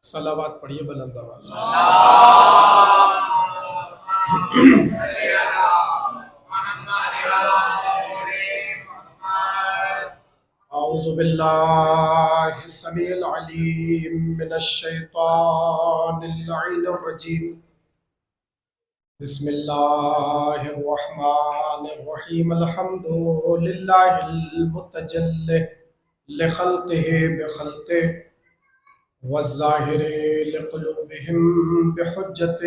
صلوات پڑھیے بلند آواز میں۔ اعوذ باللہ السمیع العلیم من الشیطان اللعین الرجیم، بسم اللہ الرحمن الرحیم، الحمد للہ المتجلی لخلقہ بخلقہ والظاہر لقلوبہم بحجت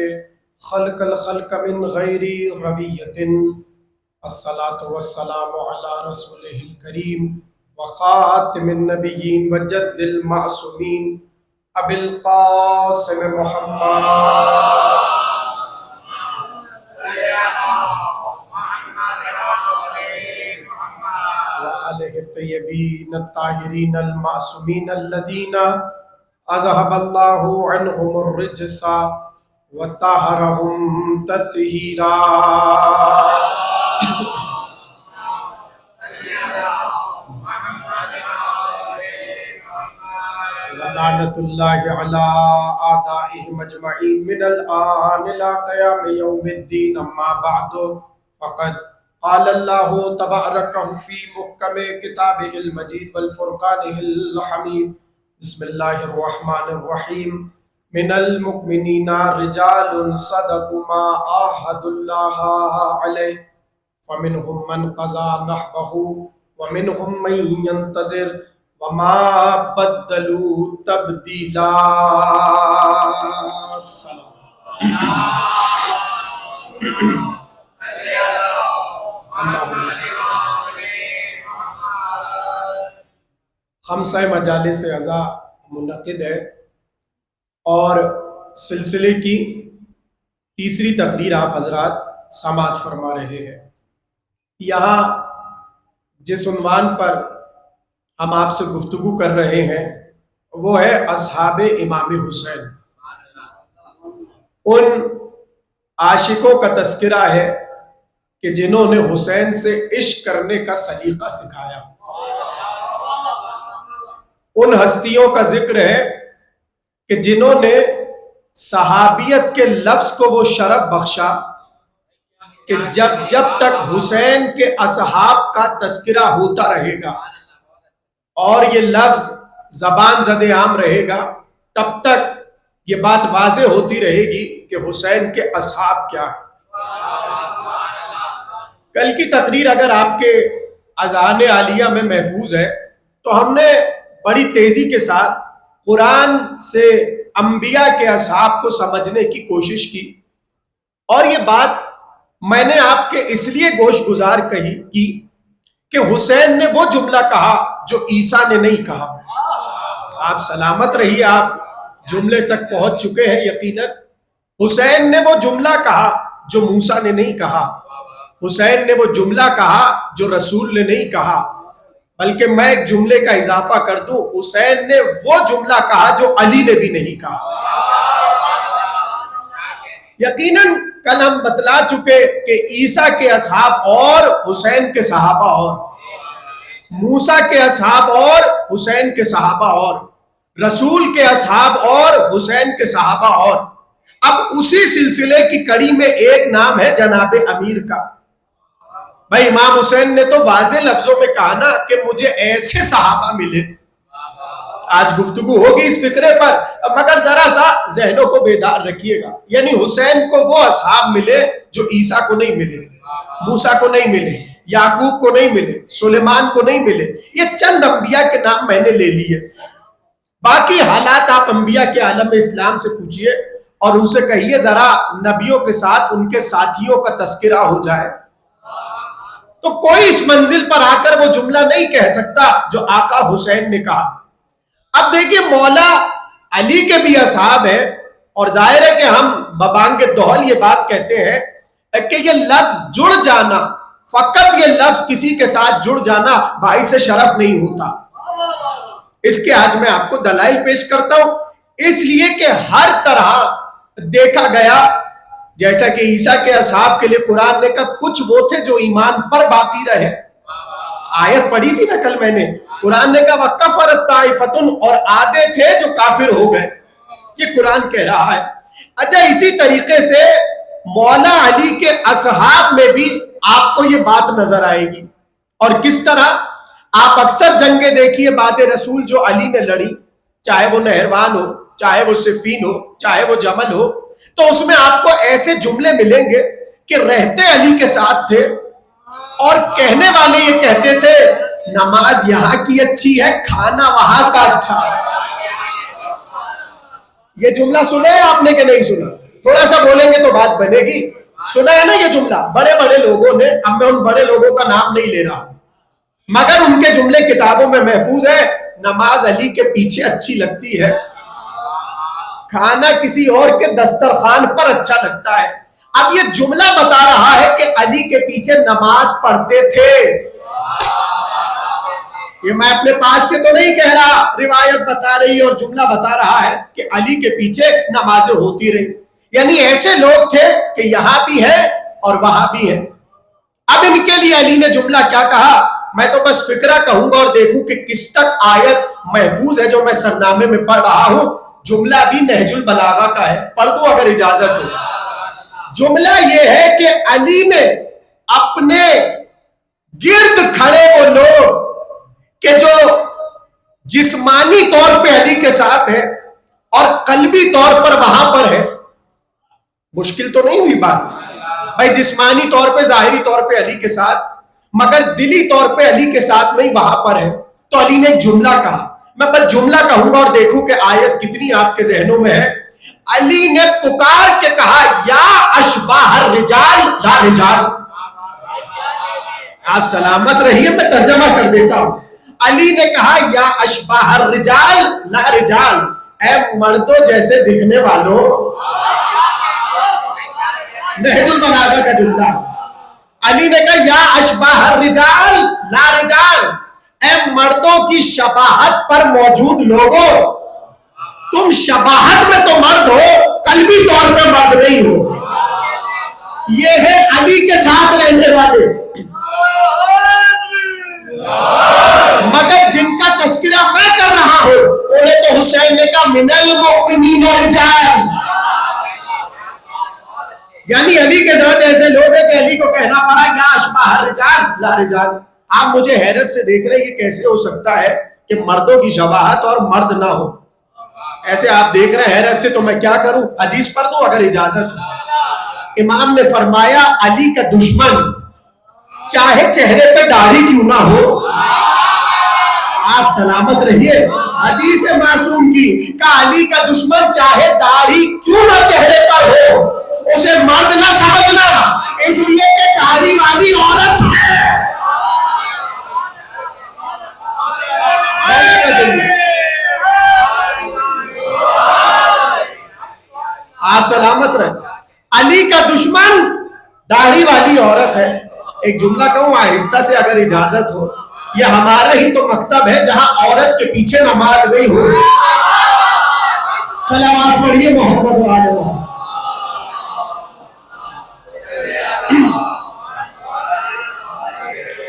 خلق الخلق من غیر رویت، الصلاة والسلام علی رسولہ الکریم وخاتم النبیین وجد المعصومین ابی القاسم محمد وآلہ الطیبین الطاہرین المعصومین الذین اذهب اللہ عنہم الرجس وطہرہم تطہیرا۔ ولعنۃ اللہ علی اعدائہم اجمعین من الآن الى قیام یوم الدین، اما بعد فقد قال اللہ تبارک فی محکم کتابہ المجید والفرقانہ الحمید، بسم اللہ الرحمن الرحیم، من المؤمنین رجال صدقوا ما عاہدوا اللہ علیہ فمنہم من قضى نحبہ ومنہم من ينتظر وما بدلوا تبدیلا۔ اللہم صل۔ خمسہ مجالس عزا منعقد ہے اور سلسلے کی تیسری تقریر آپ حضرات سماعت فرما رہے ہیں۔ یہاں جس عنوان پر ہم آپ سے گفتگو کر رہے ہیں وہ ہے اصحاب امام حسین۔ ان عاشقوں کا تذکرہ ہے کہ جنہوں نے حسین سے عشق کرنے کا سلیقہ سکھایا، ان ہستیوں کا ذکر ہے کہ جنہوں نے صحابیت کے لفظ کو وہ شرف بخشا کہ جب تک حسین کے اصحاب کا تذکرہ ہوتا رہے گا اور یہ لفظ زبان زد عام رہے گا تب تک یہ بات واضح ہوتی رہے گی کہ حسین کے اصحاب کیا ہیں۔ کل کی تقریر اگر آپ کے اذہان عالیہ میں محفوظ ہے تو ہم نے بڑی تیزی کے ساتھ قرآن سے انبیاء کے اصحاب کو سمجھنے کی کوشش کی، اور یہ بات میں نے آپ کے اس لیے گوش گزار کی کہ حسین نے وہ جملہ کہا جو عیسیٰ نے نہیں کہا۔ آپ سلامت رہیے، آپ جملے تک پہنچ چکے ہیں یقیناً۔ حسین نے وہ جملہ کہا جو موسیٰ نے نہیں کہا، حسین نے وہ جملہ کہا جو رسول نے نہیں کہا، بلکہ میں ایک جملے کا اضافہ کر دوں، حسین نے وہ جملہ کہا جو علی نے بھی نہیں کہا۔ یقیناً کل ہم بتلا چکے کہ عیسیٰ کے اصحاب اور حسین کے صحابہ اور، موسیٰ کے اصحاب اور حسین کے صحابہ اور، رسول کے اصحاب اور حسین کے صحابہ اور۔ اب اسی سلسلے کی کڑی میں ایک نام ہے جناب امیر کا۔ بھائی امام حسین نے تو واضح لفظوں میں کہا نا کہ مجھے ایسے صحابہ ملے۔ آج گفتگو ہوگی اس فکرے پر، مگر ذرا سا ذہنوں کو بیدار رکھیے گا، یعنی حسین کو وہ اصحاب ملے جو عیسیٰ کو نہیں ملے، موسیٰ کو نہیں ملے، یعقوب کو نہیں ملے، سلیمان کو نہیں ملے۔ یہ چند انبیاء کے نام میں نے لے لیے، باقی حالات آپ انبیاء کے عالم اسلام سے پوچھئے اور ان سے کہیے ذرا نبیوں کے ساتھ ان کے ساتھیوں کا تذکرہ ہو جائے تو کوئی اس منزل پر آ کر وہ جملہ نہیں کہہ سکتا جو آقا حسین نے کہا۔ اب دیکھیں مولا علی کے بھی اصحاب ہیں، اور ظاہر ہے کہ ہم ببانگ دہل یہ بات کہتے ہیں کہ یہ لفظ جڑ جانا، فقط یہ لفظ کسی کے ساتھ جڑ جانا بھائی سے شرف نہیں ہوتا۔ اس کے آج میں آپ کو دلائل پیش کرتا ہوں، اس لیے کہ ہر طرح دیکھا گیا جیسا کہ عیسیٰ کے اصحاب کے لیے قرآن نے کہا کچھ وہ تھے جو ایمان پر باقی رہے، آیت پڑھی تھی نا کل میں نے، قرآن نے کہا وَكَفَرَتْ طَائِفَةٌ، اور آدھے تھے جو کافر ہو گئے۔ یہ قرآن کہہ رہا ہے. اچھا اسی طریقے سے مولا علی کے اصحاب میں بھی آپ کو یہ بات نظر آئے گی. اور کس طرح؟ آپ اکثر جنگیں دیکھیے بعد رسول جو علی نے لڑی، چاہے وہ نہروان ہو، چاہے وہ صفین ہو، چاہے وہ جمل ہو، تو اس میں آپ کو ایسے جملے ملیں گے کہ رہتے علی کے ساتھ تھے اور کہنے والے یہ کہتے تھے نماز یہاں کی اچھی ہے، کھانا وہاں کا اچھا ہے. یہ جملہ سنا ہے آپ نے کہ نہیں سنا؟ تھوڑا سا بولیں گے تو بات بنے گی. سنا ہے نا یہ جملہ بڑے بڑے لوگوں نے. اب میں ان بڑے لوگوں کا نام نہیں لے رہا مگر ان کے جملے کتابوں میں محفوظ ہے. نماز علی کے پیچھے اچھی لگتی ہے، کھانا کسی اور کے دسترخوان پر اچھا لگتا ہے. اب یہ جملہ بتا رہا ہے کہ علی کے پیچھے نماز پڑھتے تھے. یہ میں اپنے پاس سے تو نہیں کہہ رہا، روایت بتا رہی ہے اور جملہ بتا رہا ہے کہ علی کے پیچھے نمازیں ہوتی رہی. یعنی ایسے لوگ تھے کہ یہاں بھی ہے اور وہاں بھی ہے. اب ان کے لیے علی نے جملہ کیا کہا؟ میں تو بس فکرہ کہوں گا اور دیکھوں کہ کس تک آیت محفوظ ہے جو میں سرنامے میں پڑھ رہا ہوں. جملہ بھی نہج البلاغہ کا ہے، پڑھ دو اگر اجازت ہو. جملہ یہ ہے کہ علی نے اپنے گرد کھڑے وہ لوگ کہ جو جسمانی طور پہ علی کے ساتھ ہے اور قلبی طور پر وہاں پر ہے. مشکل تو نہیں ہوئی بات بھائی؟ جسمانی طور پہ ظاہری طور پہ علی کے ساتھ مگر دلی طور پہ علی کے ساتھ نہیں، وہاں پر ہے. تو علی نے ایک جملہ کہا، میں بس جملہ کہوں گا اور دیکھوں کہ آیت کتنی آپ کے ذہنوں میں ہے. علی نے پکار کے کہا یا اشباہ الرجال لا رجال. آپ سلامت رہیے، میں ترجمہ کر دیتا ہوں. علی نے کہا یا اشباہ الرجال لا رجال، اے مردوں جیسے دکھنے والوں. نہج البلاغہ کا جملہ. علی نے کہا یا اشباہ الرجال لا رجال، اے مردوں کی شباہت پر موجود لوگوں، تم شباہت میں تو مرد ہو، قلبی طور پہ مرد نہیں ہو. یہ ہے علی کے ساتھ رہنے والے. مگر جن کا تذکرہ میں کر رہا ہوں انہیں تو حسین نے کہا من المؤمنین رجال. یعنی علی کے ساتھ ایسے لوگ ہیں کہ علی کو کہنا پڑا یا اشباہ الرجال لا رجال. آپ مجھے حیرت سے دیکھ رہے ہیں، یہ کیسے ہو سکتا ہے کہ مردوں کی شباہت اور مرد نہ ہو؟ ایسے آپ دیکھ رہے ہیں حیرت سے، تو میں کیا کروں؟ حدیث پڑھ دوں اگر اجازت ہو. امام نے فرمایا علی کا دشمن چاہے چہرے پہ داڑھی کیوں نہ ہو، آپ سلامت رہیے. حدیث معصوم کی کہ علی کا دشمن چاہے داڑھی کیوں نہ چہرے پر ہو، اسے مرد نہ سمجھنا، اس لیے کہ داڑھی والی عورت ہے. آپ سلامت رہیں. علی کا دشمن داڑھی والی عورت ہے. ایک جملہ کہوں آہستہ سے اگر اجازت ہو، یہ ہمارا ہی تو مکتب ہے جہاں عورت کے پیچھے نماز نہیں ہو. صلوات پڑھیے محمد و آل محمد.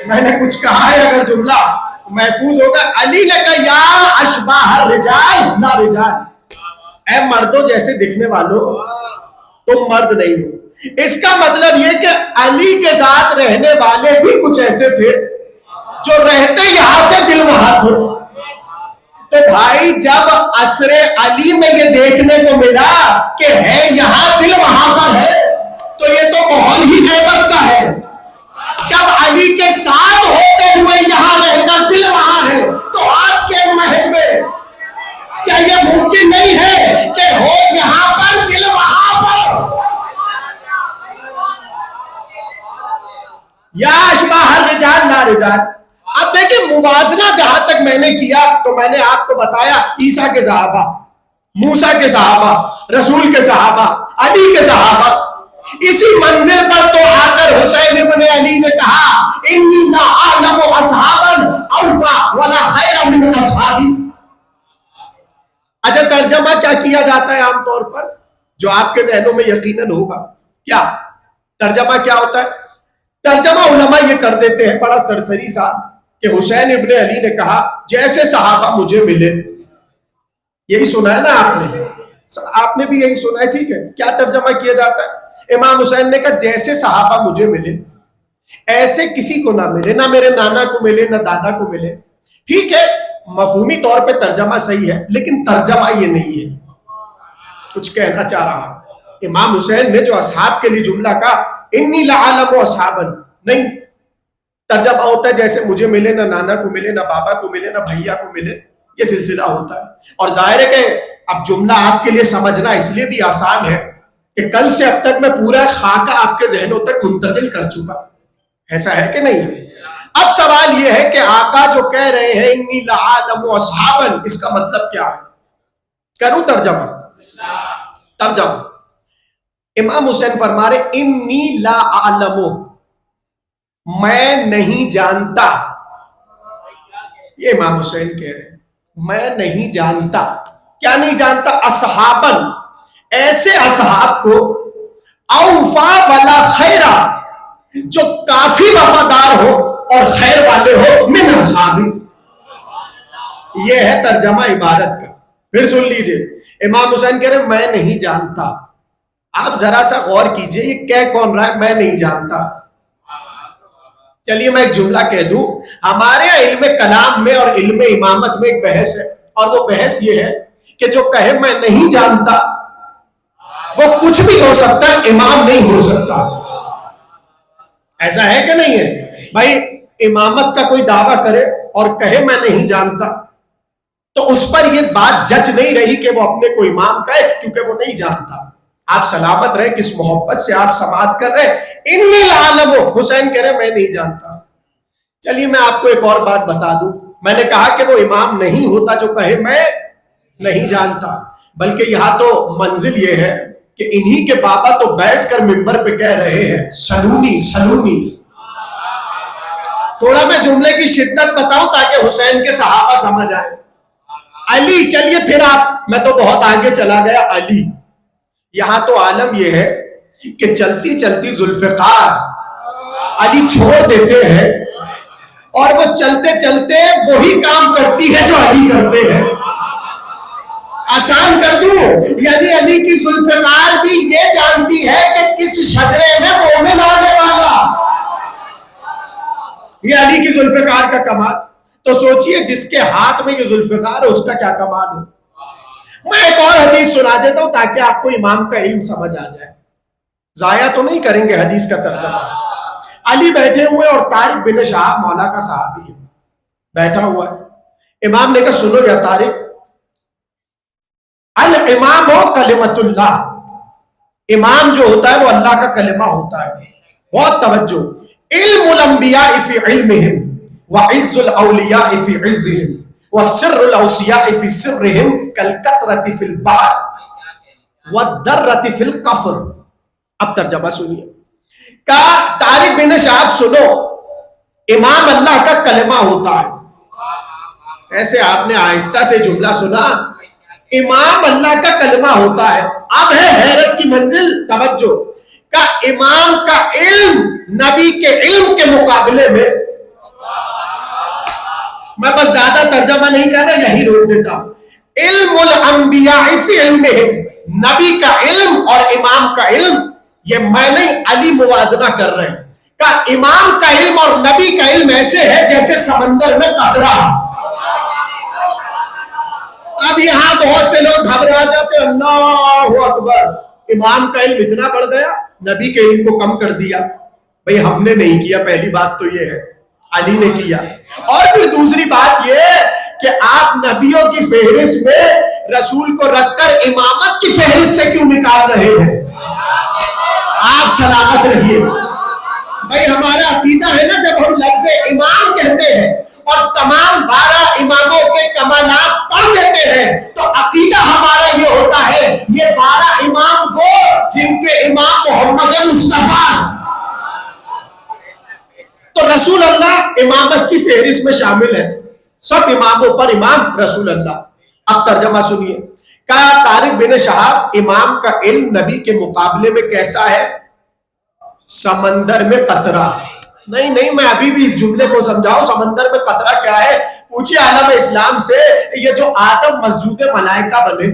میں نے کچھ کہا ہے اگر جملہ محفوظ ہوگا. علی نے کہا یا اشباہ الرجال لا رجال، اے مردوں جیسے دکھنے والوں تم مرد نہیں ہو. اس کا مطلب یہ کہ علی کے ساتھ رہنے والے بھی کچھ ایسے تھے جو رہتے یہاں تھے دل وہاں تھے. تو بھائی جب عصر علی میں یہ دیکھنے کو ملا کہ ہے یہاں دل وہاں پر ہے تو یہ تو ماحول ہی غیبت کا ہے. جب علی کے ساتھ ہوتے ہوئے یہاں رہ کر دل وہاں ہے تو آج کے محل میں کیا یہ ممکن نہیں ہے کہ ہو یہاں پر دل وہاں پر؟ یا اشباہ الرجال لا رجال. اب دیکھیں موازنہ جہاں تک میں نے کیا تو میں نے آپ کو بتایا عیسیٰ کے صحابہ، موسیٰ کے صحابہ، رسول کے صحابہ، علی کے صحابہ. اسی منزل پر تو آ کر حسین ابن علی نے کہا انی لا اعلم اصحابا اوفا ولا خیر من اصحابی. اچھا ترجمہ کیا کیا جاتا ہے عام طور پر جو آپ کے ذہنوں میں یقیناً ہوگا؟ کیا ترجمہ کیا ہوتا ہے؟ ترجمہ علماء یہ کر دیتے ہیں بڑا سرسری سا کہ حسین ابن علی نے کہا جیسے صحابہ مجھے ملے. یہی سنا ہے نا آپ نے، آپ نے بھی یہی سنا ہے, ٹھیک ہے. کیا ترجمہ کیا جاتا ہے؟ امام حسین نے کہا جیسے صحابہ مجھے ملے ایسے کسی کو نہ ملے, نہ میرے نانا کو ملے نہ دادا کو ملے. ٹھیک ہے, مفہومی طور پہ ترجمہ صحیح ہے, لیکن ترجمہ یہ نہیں ہے. کچھ کہنا چاہ رہا ہوں. امام حسین نے جو اصحاب کے لیے جملہ کہا انی لعالم اصحابا, نہیں, ترجمہ ہوتا ہے جیسے مجھے ملے, نہ نانا کو ملے, نہ بابا کو ملے, نہ بھیا کو ملے, یہ سلسلہ ہوتا ہے. اور ظاہر ہے کہ اب جملہ آپ کے لیے سمجھنا اس لیے بھی آسان ہے کہ کل سے اب تک میں پورا خاکہ آپ کے ذہنوں تک منتقل کر چکا. ایسا ہے کہ نہیں؟ اب سوال یہ ہے کہ آقا جو کہہ رہے ہیں انی لعالم اصحابا, اس کا مطلب کیا ہے؟ کروں ترجمہ؟ ترجمہ امام حسین فرما رہے انی لا اعلم, میں نہیں جانتا. یہ امام حسین کہہ رہے ہیں میں نہیں جانتا. کیا نہیں جانتا؟ اصحابن, ایسے اصحاب کو, اوفا ولا خیرا, جو کافی وفادار ہو اور خیر والے ہو, من اصحابی. یہ ہے ترجمہ عبارت کا. پھر سن لیجئے, امام حسین کہہ رہے میں نہیں جانتا. آپ ذرا سا غور کیجئے, یہ کہہ کون رہا ہے میں نہیں جانتا؟ چلیے میں ایک جملہ کہہ دوں. ہمارے علم کلام میں اور علم امامت میں ایک بحث ہے, اور وہ بحث یہ ہے کہ جو کہے میں نہیں جانتا وہ کچھ بھی ہو سکتا ہے, امام نہیں ہو سکتا. ایسا ہے کہ نہیں ہے بھائی؟ امامت کا کوئی دعویٰ کرے اور کہے میں نہیں جانتا تو اس پر یہ بات جج نہیں رہی کہ وہ اپنے کو امام کہے, کیونکہ وہ نہیں جانتا. آپ سلامت رہے, کس محبت سے آپ سماعت کر رہے. انی لعالم, حسین کہہ رہے میں نہیں جانتا. چلیے میں آپ کو ایک اور بات بتا دوں. میں نے کہا کہ وہ امام نہیں ہوتا جو کہے میں نہیں جانتا, بلکہ یہاں تو منزل یہ ہے کہ انہی کے بابا تو بیٹھ کر منبر پہ کہہ رہے ہیں سلونی سلونی. تھوڑا میں جملے کی شدت بتاؤں تاکہ حسین کے صحابہ سمجھ آئے. علی, چلیے پھر آپ, میں تو بہت آگے چلا گیا. علی, یہاں تو عالم یہ ہے کہ چلتی چلتی ذوالفقار علی چھوڑ دیتے ہیں اور وہ چلتے چلتے وہی کام کرتی ہے جو علی کرتے ہیں. آسان کر دوں, یعنی علی کی ذوالفقار بھی یہ جانتی ہے کہ کس شجرے میں مومن آنے والا. یہ علی کی ذوالفقار کا کمال. تو سوچئے جس کے ہاتھ میں یہ ذوالفقار ہے اس کا کیا کمال ہو. میں ایک اور حدیث سنا دیتا ہوں تاکہ آپ کو امام کا علم سمجھ آ جائے. ضائع تو نہیں کریں گے حدیث کا ترجمہ. علی بیٹھے ہوئے اور طارق بن شہاب مولا کا صحابی ہے, بیٹھا ہوا ہے. امام نے کہا سنو یا طارق, الامام کلمۃ اللہ, امام جو ہوتا ہے وہ اللہ کا کلمہ ہوتا ہے. بہت توجہ. علم الانبیاء فی علمہم وعز الاولیاء فی عزہم وسر الاوصیاء فی سرہم کالقطرۃ فی البحر والذرۃ فی القفر. اب ترجمہ سنیے. کہا طارق بن شہاب سنو, امام اللہ کا کلمہ ہوتا ہے. ایسے آپ نے آہستہ سے جملہ سنا, امام اللہ کا کلمہ ہوتا ہے. اب ہے حیرت کی منزل, توجہ. کا امام کا علم نبی کے علم کے مقابلے میں, میں بس زیادہ ترجمہ نہیں کر رہا, یہی روک دیتا ہوں. علم الانبیاء فی علمہم, نبی کا علم اور امام کا علم, یہ میں نہیں علی موازنہ کر رہے ہیں. کہ امام کا علم اور نبی کا علم ایسے ہے جیسے سمندر میں قطرہ. اب یہاں بہت سے لوگ گھبرا جاتے, اللہ اکبر, امام کا علم اتنا بڑھ گیا, نبی کے علم کو کم کر دیا. بھئی ہم نے نہیں کیا, پہلی بات تو یہ ہے, علی نے کیا. اور پھر دوسری بات یہ کہ آپ نبیوں کی فہرست میں رسول کو رکھ کر امامت کی فہرست سے کیوں نکال رہے ہیں؟ آپ سلامت رہیے. بھئی ہمارا عقیدہ ہے نا, جب ہم لفظ امام کہتے ہیں اور تمام 12 اماموں کے کمالات پڑھ دیتے ہیں تو عقیدہ ہمارا یہ ہوتا ہے یہ 12 امام وہ جن کے امام محمد مصطفیٰ. تو رسول اللہ امامت کی فہرست میں شامل ہے, سب اماموں پر امام رسول اللہ. اب ترجمہ سنیے. کہا طارق بن شہاب امام کا علم نبی کے مقابلے میں کیسا ہے؟ سمندر میں قطرہ. نہیں میں ابھی بھی اس جملے کو سمجھاؤں, سمندر میں قطرہ کیا ہے؟ پوچھئے عالم اسلام سے, یہ جو آدم مسجود ملائکہ بنے,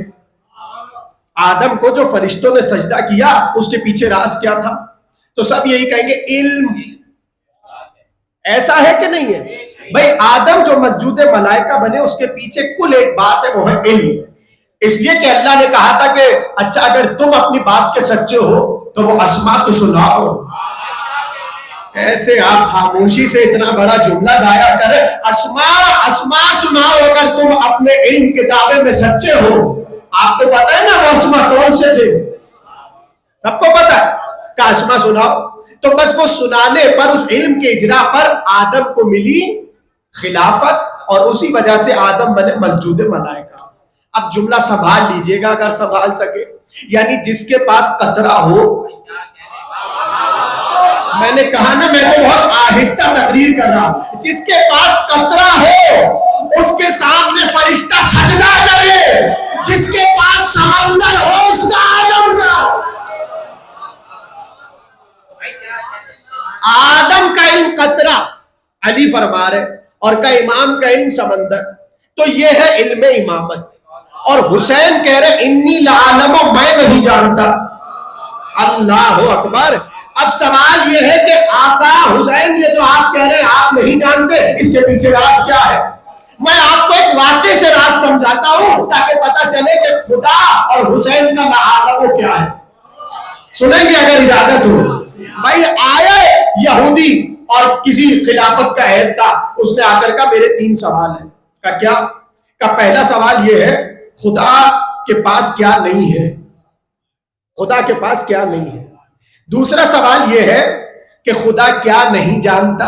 آدم کو جو فرشتوں نے سجدہ کیا اس کے پیچھے راز کیا تھا؟ تو سب یہی کہیں گے علم. ایسا ہے کہ نہیں ہے بھائی؟ آدم جو مسجود ملائکہ بنے اس کے پیچھے کل ایک بات ہے، وہ ہے علم. اس لیے کہ اللہ نے کہا تھا کہ اچھا اگر تم اپنی بات کے سچے ہو تو وہ اسما تو سناؤ. ایسے آپ خاموشی سے اتنا بڑا جملہ ضائع کرے، اسما سناؤ اگر تم اپنے علم کے دعوے میں سچے ہو. آپ کو پتا ہے نا وہ اسما کون سے تھے؟ سب کو پتا ہے کہ اسما سناؤ. تو بس وہ سنانے پر، اس علم کے اجرا پر آدم کو ملی خلافت، اور اسی وجہ سے آدم بنے مسجود ملائکہ. اب جملہ سنبھال لیجئے گا اگر سنبھال سکے، یعنی جس کے پاس قطرہ ہو، میں نے کہا نا میں تو بہت آہستہ تقریر کر رہا ہوں، جس کے پاس قطرہ ہو اس کے سامنے فرشتہ سجدہ کرے، جس کے پاس سمندر ہو اس کا آدم کا. آدم کا علم قطرہ علی فرما رہے، اور کا امام کا علم سمندر. تو یہ ہے علم امامت. اور حسین کہہ رہے انی لعلم، میں نہیں جانتا. اللہ اکبر. اب سوال یہ ہے کہ آقا حسین یہ جو آپ کہہ رہے ہیں آپ نہیں جانتے، اس کے پیچھے راز کیا ہے؟ میں آپ کو ایک واقعے سے راز سمجھاتا ہوں تاکہ پتہ چلے کہ خدا اور حسین کا لعلم کیا ہے. سنیں گے اگر اجازت ہو؟ بھائی آئے یہودی اور کسی خلافت کا عہد تھا، اس نے آ کر کہا میرے 3 سوال ہیں. کا کیا؟ کا پہلا سوال یہ ہے خدا کے پاس کیا نہیں ہے؟ خدا کے پاس کیا نہیں ہے؟ دوسرا سوال یہ ہے کہ خدا کیا نہیں جانتا؟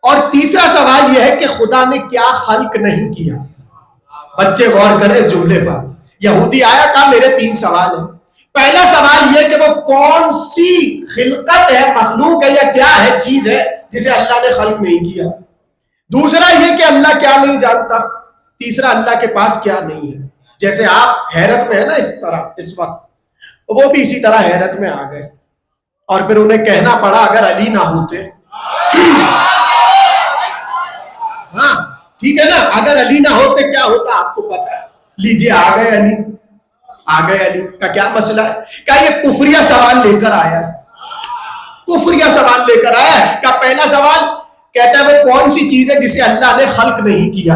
اور تیسرا سوال یہ ہے کہ خدا نے کیا خلق نہیں کیا؟ بچے غور کریں اس جملے پر. یہودی آیا کہا میرے 3 سوال ہیں. پہلا سوال یہ کہ وہ کون سی خلقت ہے، مخلوق ہے یا کیا ہے، چیز ہے جسے اللہ نے خلق نہیں کیا. دوسرا یہ کہ اللہ کیا نہیں جانتا. تیسرا اللہ کے پاس کیا نہیں ہے. جیسے آپ حیرت میں ہے نا اس طرح اس وقت، وہ بھی اسی طرح حیرت میں آ گئے، اور پھر انہیں کہنا پڑا اگر علی نہ ہوتے. ہاں ٹھیک ہے نا، اگر علی نہ ہوتے کیا ہوتا آپ کو پتا ہے. لیجئے آ گئے علی. آ گئے علی کا کیا مسئلہ ہے؟ کیا یہ کفریہ سوال لے کر آیا ہے؟ کفریہ سوال لے کر آیا ہے. کا پہلا سوال کہتا ہے وہ کون سی چیز ہے جسے اللہ نے خلق نہیں کیا.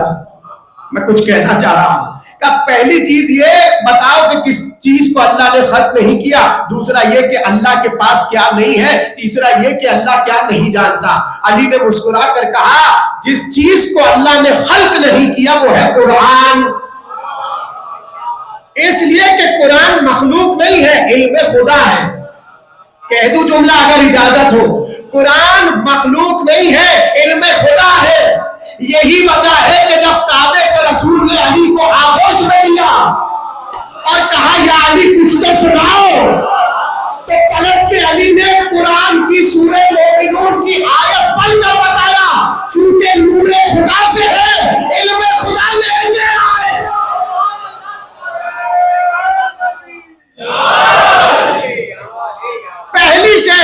میں کچھ کہنا چاہ رہا ہوں کہ پہلی چیز یہ بتاؤ کہ کس چیز کو اللہ نے خلق نہیں کیا. دوسرا یہ کہ اللہ کے پاس کیا نہیں ہے. تیسرا یہ کہ اللہ کیا نہیں جانتا. علی نے مسکرا کر کہا جس چیز کو اللہ نے خلق نہیں کیا وہ ہے قرآن. اس لیے کہ قرآن مخلوق نہیں ہے، علم خدا ہے. کہہ دوں جملہ اگر اجازت ہو؟ قرآن مخلوق نہیں ہے، علم خدا ہے. یہی وجہ ہے کہ جب کعبے سے رسول نے علی کو آغوش میں لیا اور کہا یا علی کچھ تو سناؤ، تو پلٹ کے علی نے قرآن کی سورہ مومنون کی آیت پڑھ کر بتایا چونکہ نور خدا سے ہے، علم خدا لے کے آئے. پہلی شے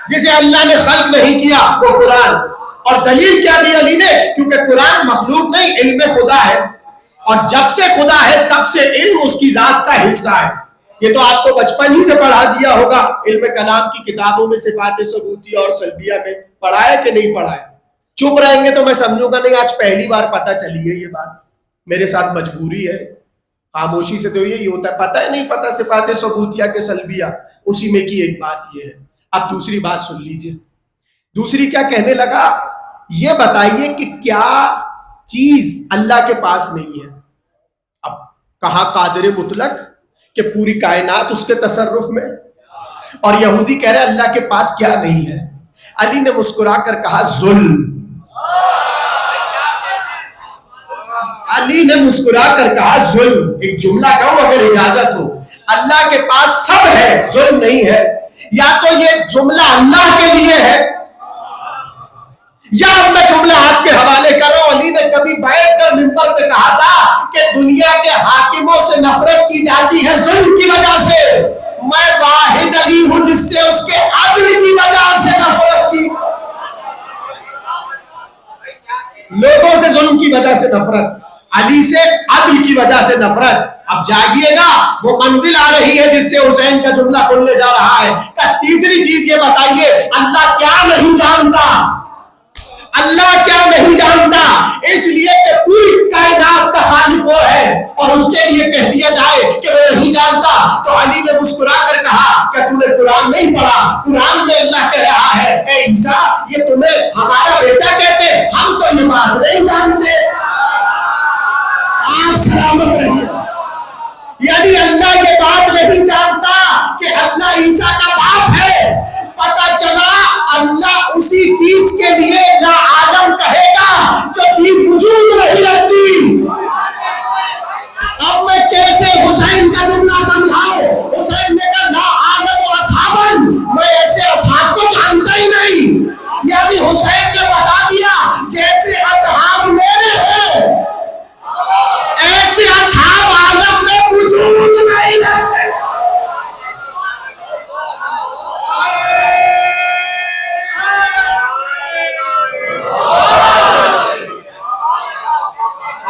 جسے اللہ نے خلق نہیں کیا وہ قرآن. اور دلیل کیا دی علی نے؟ کیونکہ قرآن مخلوق نہیں، علم خدا ہے، اور جب سے خدا ہے تب سے علم اس کی ذات کا حصہ ہے. یہ تو آپ کو بچپن ہی سے پڑھا دیا ہوگا علم کلام کی کتابوں میں، صفات ثبوتیہ اور سلبیہ میں پڑھا ہے کہ نہیں پڑھا ہے؟ چپ رہیں گے تو میں سمجھوں گا نہیں آج پہلی بار پتہ چلی ہے. یہ بات میرے ساتھ مجبوری ہے، خاموشی سے تو یہی ہوتا ہے. پتہ ہے نہیں پتہ صفات ثبوتیہ کے سلبیہ، اسی میں کی ایک بات یہ ہے. اب دوسری بات سن لیجئے. دوسری کیا کہنے لگا؟ یہ بتائیے کہ کیا چیز اللہ کے پاس نہیں ہے. اب کہا قادر مطلق کہ پوری کائنات اس کے تصرف میں، اور یہودی کہہ رہے اللہ کے پاس کیا نہیں ہے. علی نے مسکرا کر کہا ظلم. علی نے مسکرا کر کہا ظلم. ایک جملہ کہوں اگر اجازت ہو؟ اللہ کے پاس سب ہے، ظلم نہیں ہے. یا تو یہ جملہ اللہ کے لیے ہے، یا اب میں جملہ آپ کے حوالے کر رہا ہوں. علی نے کبھی بیٹھ کر منبر پہ کہا تھا کہ دنیا کے حاکموں سے نفرت کی جاتی ہے ظلم کی وجہ سے. میں واحد علی ہوں جس سے اس کے عدل کی وجہ سے نفرت کی. لوگوں سے ظلم کی وجہ سے نفرت. علی سے عدل کی وجہ سے نفرت. اب جاگیے گا, وہ منزل آ رہی ہے جس سے حسین کا جملہ کھلنے جا رہا ہے. کہ تیسری چیز یہ بتائیے, اللہ کیا نہیں جانتا؟ اللہ کیا نہیں جانتا؟ اس لیے کہ پوری کائنات کا خالق وہ ہے, اور اس کے لیے کہہ دیا جائے کہ وہ نہیں جانتا تو علی نے مسکرا کر کہا کہ تو نے قرآن نہیں پڑھا. قرآن میں اللہ کہہ رہا ہے, اے عیسیٰ یہ تمہیں ہمارا بیٹا کہتے, ہم تو یہ بات نہیں جانتے. آپ سلامت رہیے. یعنی اللہ یہ بات نہیں جانتا کہ اللہ عیسیٰ کا باپ ہے. پتہ چلا اللہ اسی چیز کے لیے لا عالم کہے گا جو چیز وجود نہیں رکھتی. اب میں کیسے حسین کا جملہ سمجھاؤں؟ حسین نے کہا لا عالم و اصحابن, میں ایسے اصحاب کو جانتا ہی نہیں. یعنی حسین نے بتا دیا جیسے اصحاب میرے ہیں ایسے اصحاب عالم میں وجود نہیں رکھتے.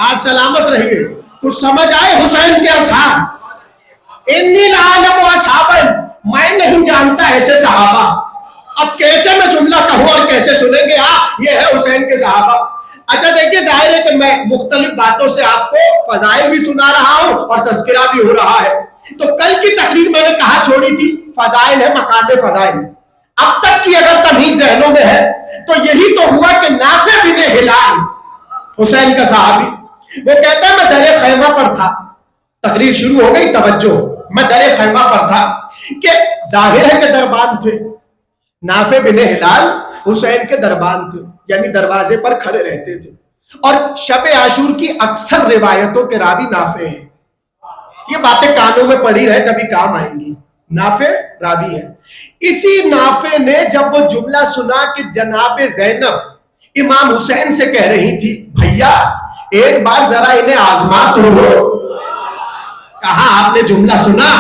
آپ سلامت رہیے. کچھ سمجھ آئے حسین کے اصحاب؟ انی لعلم اصحابا, میں نہیں جانتا ایسے صحابہ. اب کیسے میں جملہ کہوں اور کیسے سنیں گے آپ؟ یہ ہے حسین کے صحابہ. اچھا دیکھیے, ظاہر ہے کہ میں مختلف باتوں سے آپ کو فضائل بھی سنا رہا ہوں اور تذکرہ بھی ہو رہا ہے. تو کل کی تقریر میں نے کہا چھوڑی تھی فضائل ہے, مقام فضائل. اب تک کی اگر تمہید ذہنوں میں ہے تو یہی تو ہوا کہ نافع بن ہلال حسین کا صحابی, وہ کہتا ہے میں در خیمہ پر تھا. تقریر شروع ہو گئی, توجہ, میں در خیمہ پر تھا. کہ ظاہر ہے کہ دربان تھے. نافع بن ہلال حسین کے دربان تھے, یعنی دروازے پر کھڑے رہتے تھے. اور شب عاشور کی اکثر روایتوں کے راوی نافع ہیں. یہ باتیں کانوں میں پڑی رہے, کبھی کام آئیں گی. نافع راوی ہے. اسی نافع نے جب وہ جملہ سنا کہ جناب زینب امام حسین سے کہہ رہی تھی بھیا ایک بار ذرا انہیں آزما تو ہو. کہا آپ نے جملہ سنا؟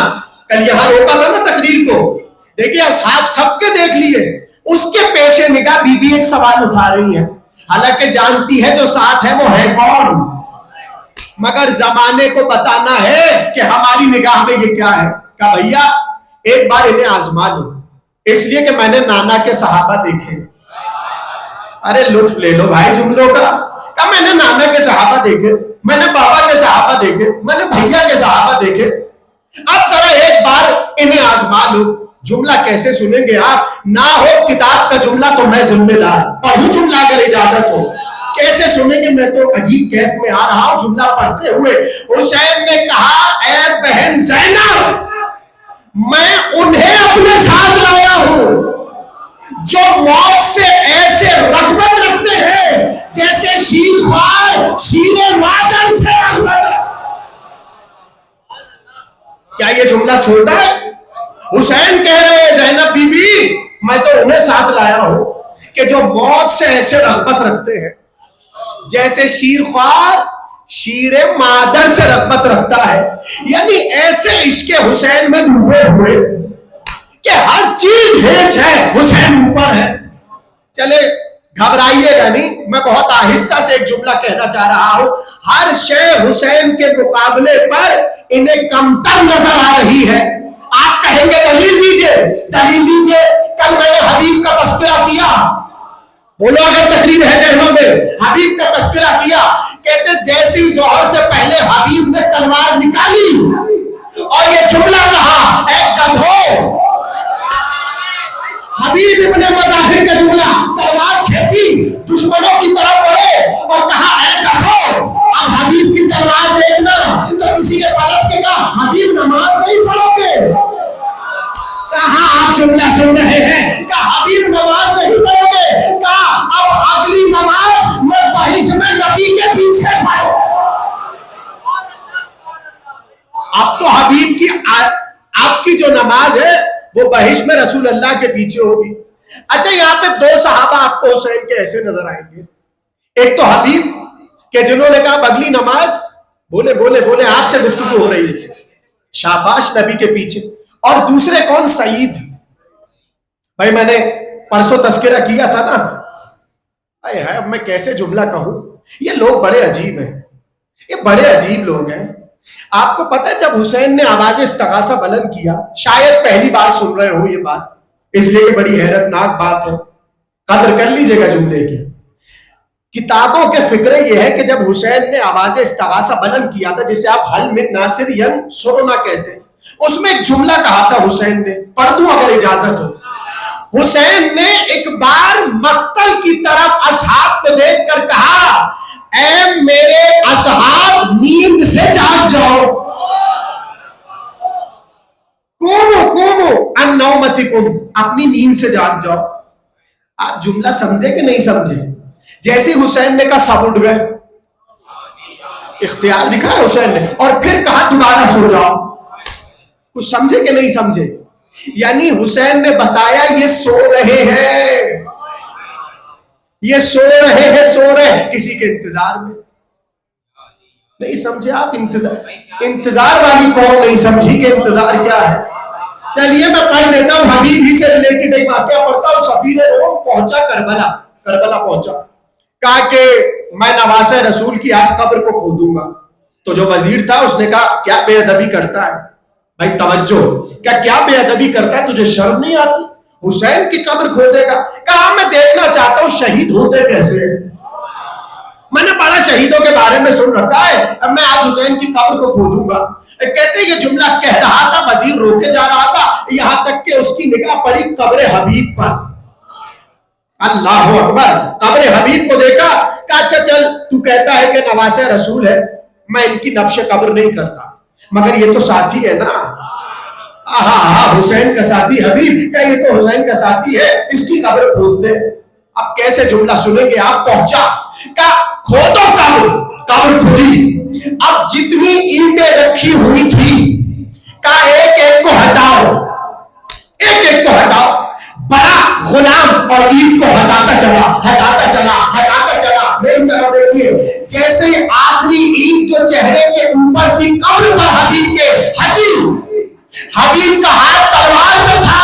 کل یہاں روکا تھا نا تقریر کو. دیکھیے اصحاب سب کے دیکھ لیے, اس کے پیش نگاہ بی بی ایک سوال اٹھا رہی ہے, حالانکہ جانتی ہے جو ساتھ ہے وہ ہے کون, مگر زمانے کو بتانا ہے کہ ہماری نگاہ میں یہ کیا ہے. کہا بھیا ایک بار انہیں آزما لو, اس لیے کہ میں نے نانا کے صحابہ دیکھے. ارے لطف لے لو بھائی جملوں کا. کہا میں نے نانا کے صحابہ دیکھے, میں نے بابا کے صحابہ دیکھے, میں نے بھیا کے صحابہ دیکھے, اب ذرا ایک بار انہیں آزما لو. جملہ کیسے سنیں گے آپ؟ نہ ہو کتاب کا جملہ تو میں ذمہ دار, پڑھوں جملہ اگر اجازت ہو. کیسے سنیں گے؟ میں تو عجیب کیف میں آ رہا ہوں جملہ پڑھتے ہوئے. حسین نے کہا اے بہن زینب میں انہیں اپنے ساتھ لایا ہوں جو موت سے ایسے رغبت رکھتے ہیں جیسے شیر خوار شیر مادر سے رغبت رکھتے. کیا یہ جملہ چھوٹا ہے؟ حسین کہہ رہے ہیں زینب بی بی میں تو انہیں ساتھ لایا ہوں کہ جو موت سے ایسے رغبت رکھتے ہیں جیسے شیر خوار شیر مادر سے رغبت رکھتا ہے. یعنی ایسے عشق حسین میں ڈوبے ہوئے کہ ہر چیز ہیچ ہے, حسین اوپر ہے. چلے گھبرائیے گا نہیں, میں بہت آہستہ سے ایک جملہ کہنا چاہ رہا ہوں. ہر شے حسین کے مقابلے پر انہیں کمتر نظر آ رہی ہے. آپ کہیں گے دلیل دیجئے, دلیل دیجئے. کل میں نے حبیب کا تذکرہ کیا, بولو اگر تقریر ہے ذہنوں میں, حبیب کا تذکرہ کیا. کہتے جیسی ظہر سے پہلے حبیب نے تلوار نکالی اور یہ جملہ کہا اے گدھو. حبیب ابن مظاہر کا جملہ, تلوار کھینچی دشمنوں کی طرف بڑھے اور کہا اے گدھو. اب حبیب کی تلوار دیکھنا تو کسی نے پلٹ کے کہا حبیب نماز نہیں پڑھو گے. کہا آپ جملہ سن رہے ہیں, کہا حبیب نماز نہیں پڑھو گے. کہا اب اگلی نماز میں بہش میں نبی کے پیچھے پڑھوں. اب تو حبیب کی آپ کی جو نماز ہے وہ بہش میں رسول اللہ کے پیچھے ہوگی. اچھا یہاں پہ دو صحابہ آپ کو حسین کے ایسے نظر آئیں گے. ایک تو حبیب کہ جنہوں نے کہا اگلی نماز, بولے بولے بولے آپ سے گفتگو ہو رہی ہے, شاباش نبی کے پیچھے. اور دوسرے کون؟ سعید. بھائی میں نے پرسوں تذکرہ کیا تھا نا, اب میں کیسے جملہ کہوں, یہ لوگ بڑے عجیب ہیں. یہ بڑے عجیب لوگ ہیں. آپ کو پتہ ہے جب حسین نے آواز استغاثہ بلند کیا، شاید پہلی بار سن رہے ہو یہ بات، اس لیے کہ بڑی حیرت ناک بات ہے، قدر کر لیجئے گا جملے کی. کتابوں کے فکرے یہ ہے کہ جب حسین نے آواز استغاثہ بلند کیا تھا، جسے آپ حل من ناصر ینصرنا کہتے ہیں، اس میں ایک جملہ کہا تھا حسین نے، پڑھ دوں اگر اجازت ہو. حسین نے ایک بار مقتل کی طرف اصحاب کو دیکھ کر کہا، اے میرے اصحاب نیند سے جاگ جاؤ، قوموا عن نومتکم، اپنی نیند سے جاگ جاؤ. آپ جملہ سمجھے کہ نہیں سمجھے؟ جیسے حسین نے کہا سب اٹھ گئے، اختیار دکھایا حسین نے، اور پھر کہا دوبارہ سو جاؤ. کچھ سمجھے کہ نہیں سمجھے؟ یعنی حسین نے بتایا یہ سو رہے ہیں، یہ سو رہے ہیں، سو رہے ہیں کسی کے انتظار میں. نہیں سمجھے آپ؟ انتظار والی کون نہیں سمجھی کہ انتظار کیا ہے. چلیے میں پڑھ دیتا ہوں، حبیب ہی سے ریلیٹڈ ایک واقعہ پڑھتا ہوں. سفیر روم پہنچا کربلا پہنچا، کہا کہ میں نواسہ رسول کی آج قبر کو کھودوں گا. تو جو وزیر تھا اس نے کہا کیا بے ادبی کرتا ہے بھائی، توجہ، کیا بے ادبی کرتا ہے، تجھے شرم نہیں آتی؟ حسین کی قبر کھودے گا؟ کہا میں دیکھنا چاہتا ہوں شہید ہوتے کیسے. میں نے بڑا شہیدوں کے بارے میں سن رکھا ہے، اب میں آج حسین کی قبر کو کھودوں گا. کہتے یہ جملہ کہہ رہا تھا، وزیر روکے جا رہا تھا، یہاں تک کہ اس کی نگاہ پڑی قبر حبیب پر. اللہ اکبر، قبر حبیب کو دیکھا، کہا اچھا چل تو کہتا ہے کہ نواسہ رسول ہے، میں ان کی نبش قبر نہیں کرتا، مگر یہ تو ساتھی ہے نا. حسین کا ساتھی حبیب کا، یہ تو حسین کا ساتھی ہے، اس کی قبر کھود دے. اب کیسے جملہ سنیں گے آپ؟ پہنچا، کہا کھودو قبر کھودی. اب جتنی اینٹیں رکھی ہوئی تھی، کہا ایک ایک کو ہٹاؤ، ایک ایک کو ہٹاؤ. بڑا غلام اور اینٹ کو ہٹاتا چلا. میری طرف دیکھیے، جیسے آخری اینٹ جو چہرے کے اوپر تھی قبر پر حبیب کے ہٹی، حبیب کا ہاتھ تلوار میں تھا.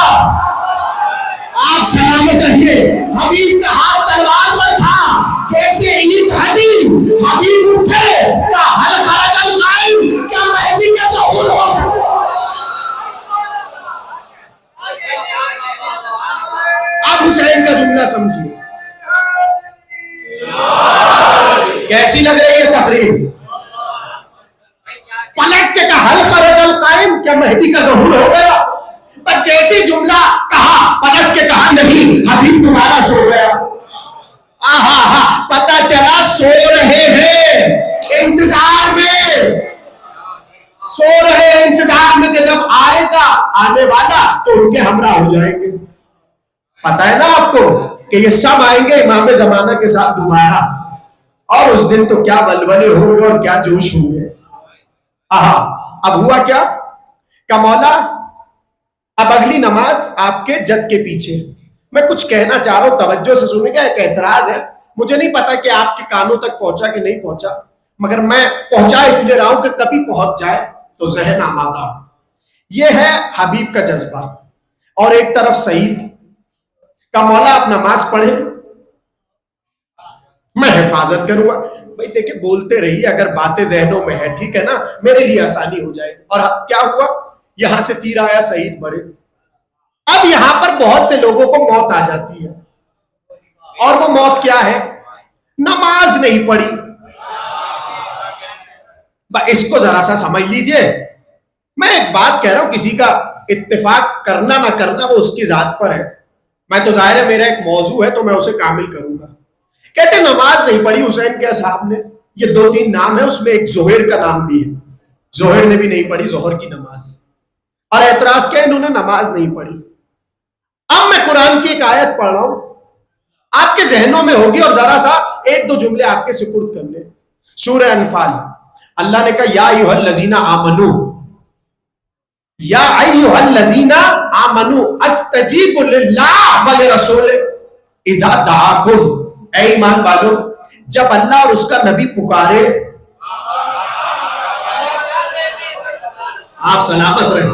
آپ سلامت رہیے، حبیب کا ہاتھ تلوار میں تھا. جیسے اینٹ ہٹی، حبیب اٹھے، کہا ہل خرج القائم، کیا مہدی کا ظہور ہو. اب حسین کا جملہ سمجھیے، کیسی لگ رہی ہے تقریر؟ پلٹ کے کہا ہل خرج القائم، کیا مہدی کا ظہور ہو گیا. پر جیسے جملہ کہا، پلٹ کے کہا نہیں، حبیب تمہارا سو گیا. پتہ چلا سو رہے ہیں انتظار میں، سو رہے ہیں انتظار میں کہ جب آئے گا آنے والا تو ان کے ہمراہ ہو جائیں گے. پتہ ہے نا آپ کو کہ یہ سب آئیں گے امام زمانہ کے ساتھ دوبارہ، اور اس دن تو کیا ولولے ہوں گے اور کیا جوش ہوں گے. اب ہوا کیا کہ مولا اب اگلی نماز آپ کے جد کے پیچھے. میں کچھ کہنا چاہ رہا ہوں، توجہ سے سنیں گے. ایک اعتراض ہے، مجھے نہیں پتا کہ آپ کے کانوں تک پہنچا کہ نہیں پہنچا، مگر میں پہنچا اس لیے رہا ہوں کہ کبھی پہنچ جائے تو ذہن آمادہ ہو. یہ ہے حبیب کا جذبہ. اور ایک طرف سعید کا مولا آپ نماز پڑھیں، میں حفاظت کروں گا. بھائی دیکھیں بولتے رہیے، اگر باتیں ذہنوں میں ہے ٹھیک ہے نا، میرے لیے آسانی ہو جائے گی. اور کیا ہوا، یہاں سے تیر آیا، سعید بڑھے. اب یہاں پر بہت سے لوگوں کو موت آ جاتی ہے، اور وہ موت کیا ہے؟ نماز نہیں پڑھی. اس کو ذرا سا سمجھ لیجئے. میں ایک بات کہہ رہا ہوں، کسی کا اتفاق کرنا نہ کرنا وہ اس کی ذات پر ہے. میں تو ظاہر ہے میرا ایک موضوع ہے تو میں اسے کامل کروں گا. کہتے نماز نہیں پڑھی حسین کے اصحاب نے. یہ 2-3 نام ہے، اس میں ایک زہیر کا نام بھی ہے. زہیر نے بھی نہیں پڑھی ظہر کی نماز. اور اعتراض کیا، انہوں نے نماز نہیں پڑھی. اب میں قرآن کی ایک آیت پڑھ رہا ہوں، آپ کے ذہنوں میں ہوگی، اور ذرا سا 1-2 جملے آپ کے سپرد کرنے. سورہ انفال، اللہ نے کہا یا ایھا الذین آمنو، یا ایھا الذین آمنو استجیبوا للہ ولرسولہ اذا دعاکم. اے ایمان والو، جب اللہ اور اس کا نبی پکارے، آپ سلامت رہیں.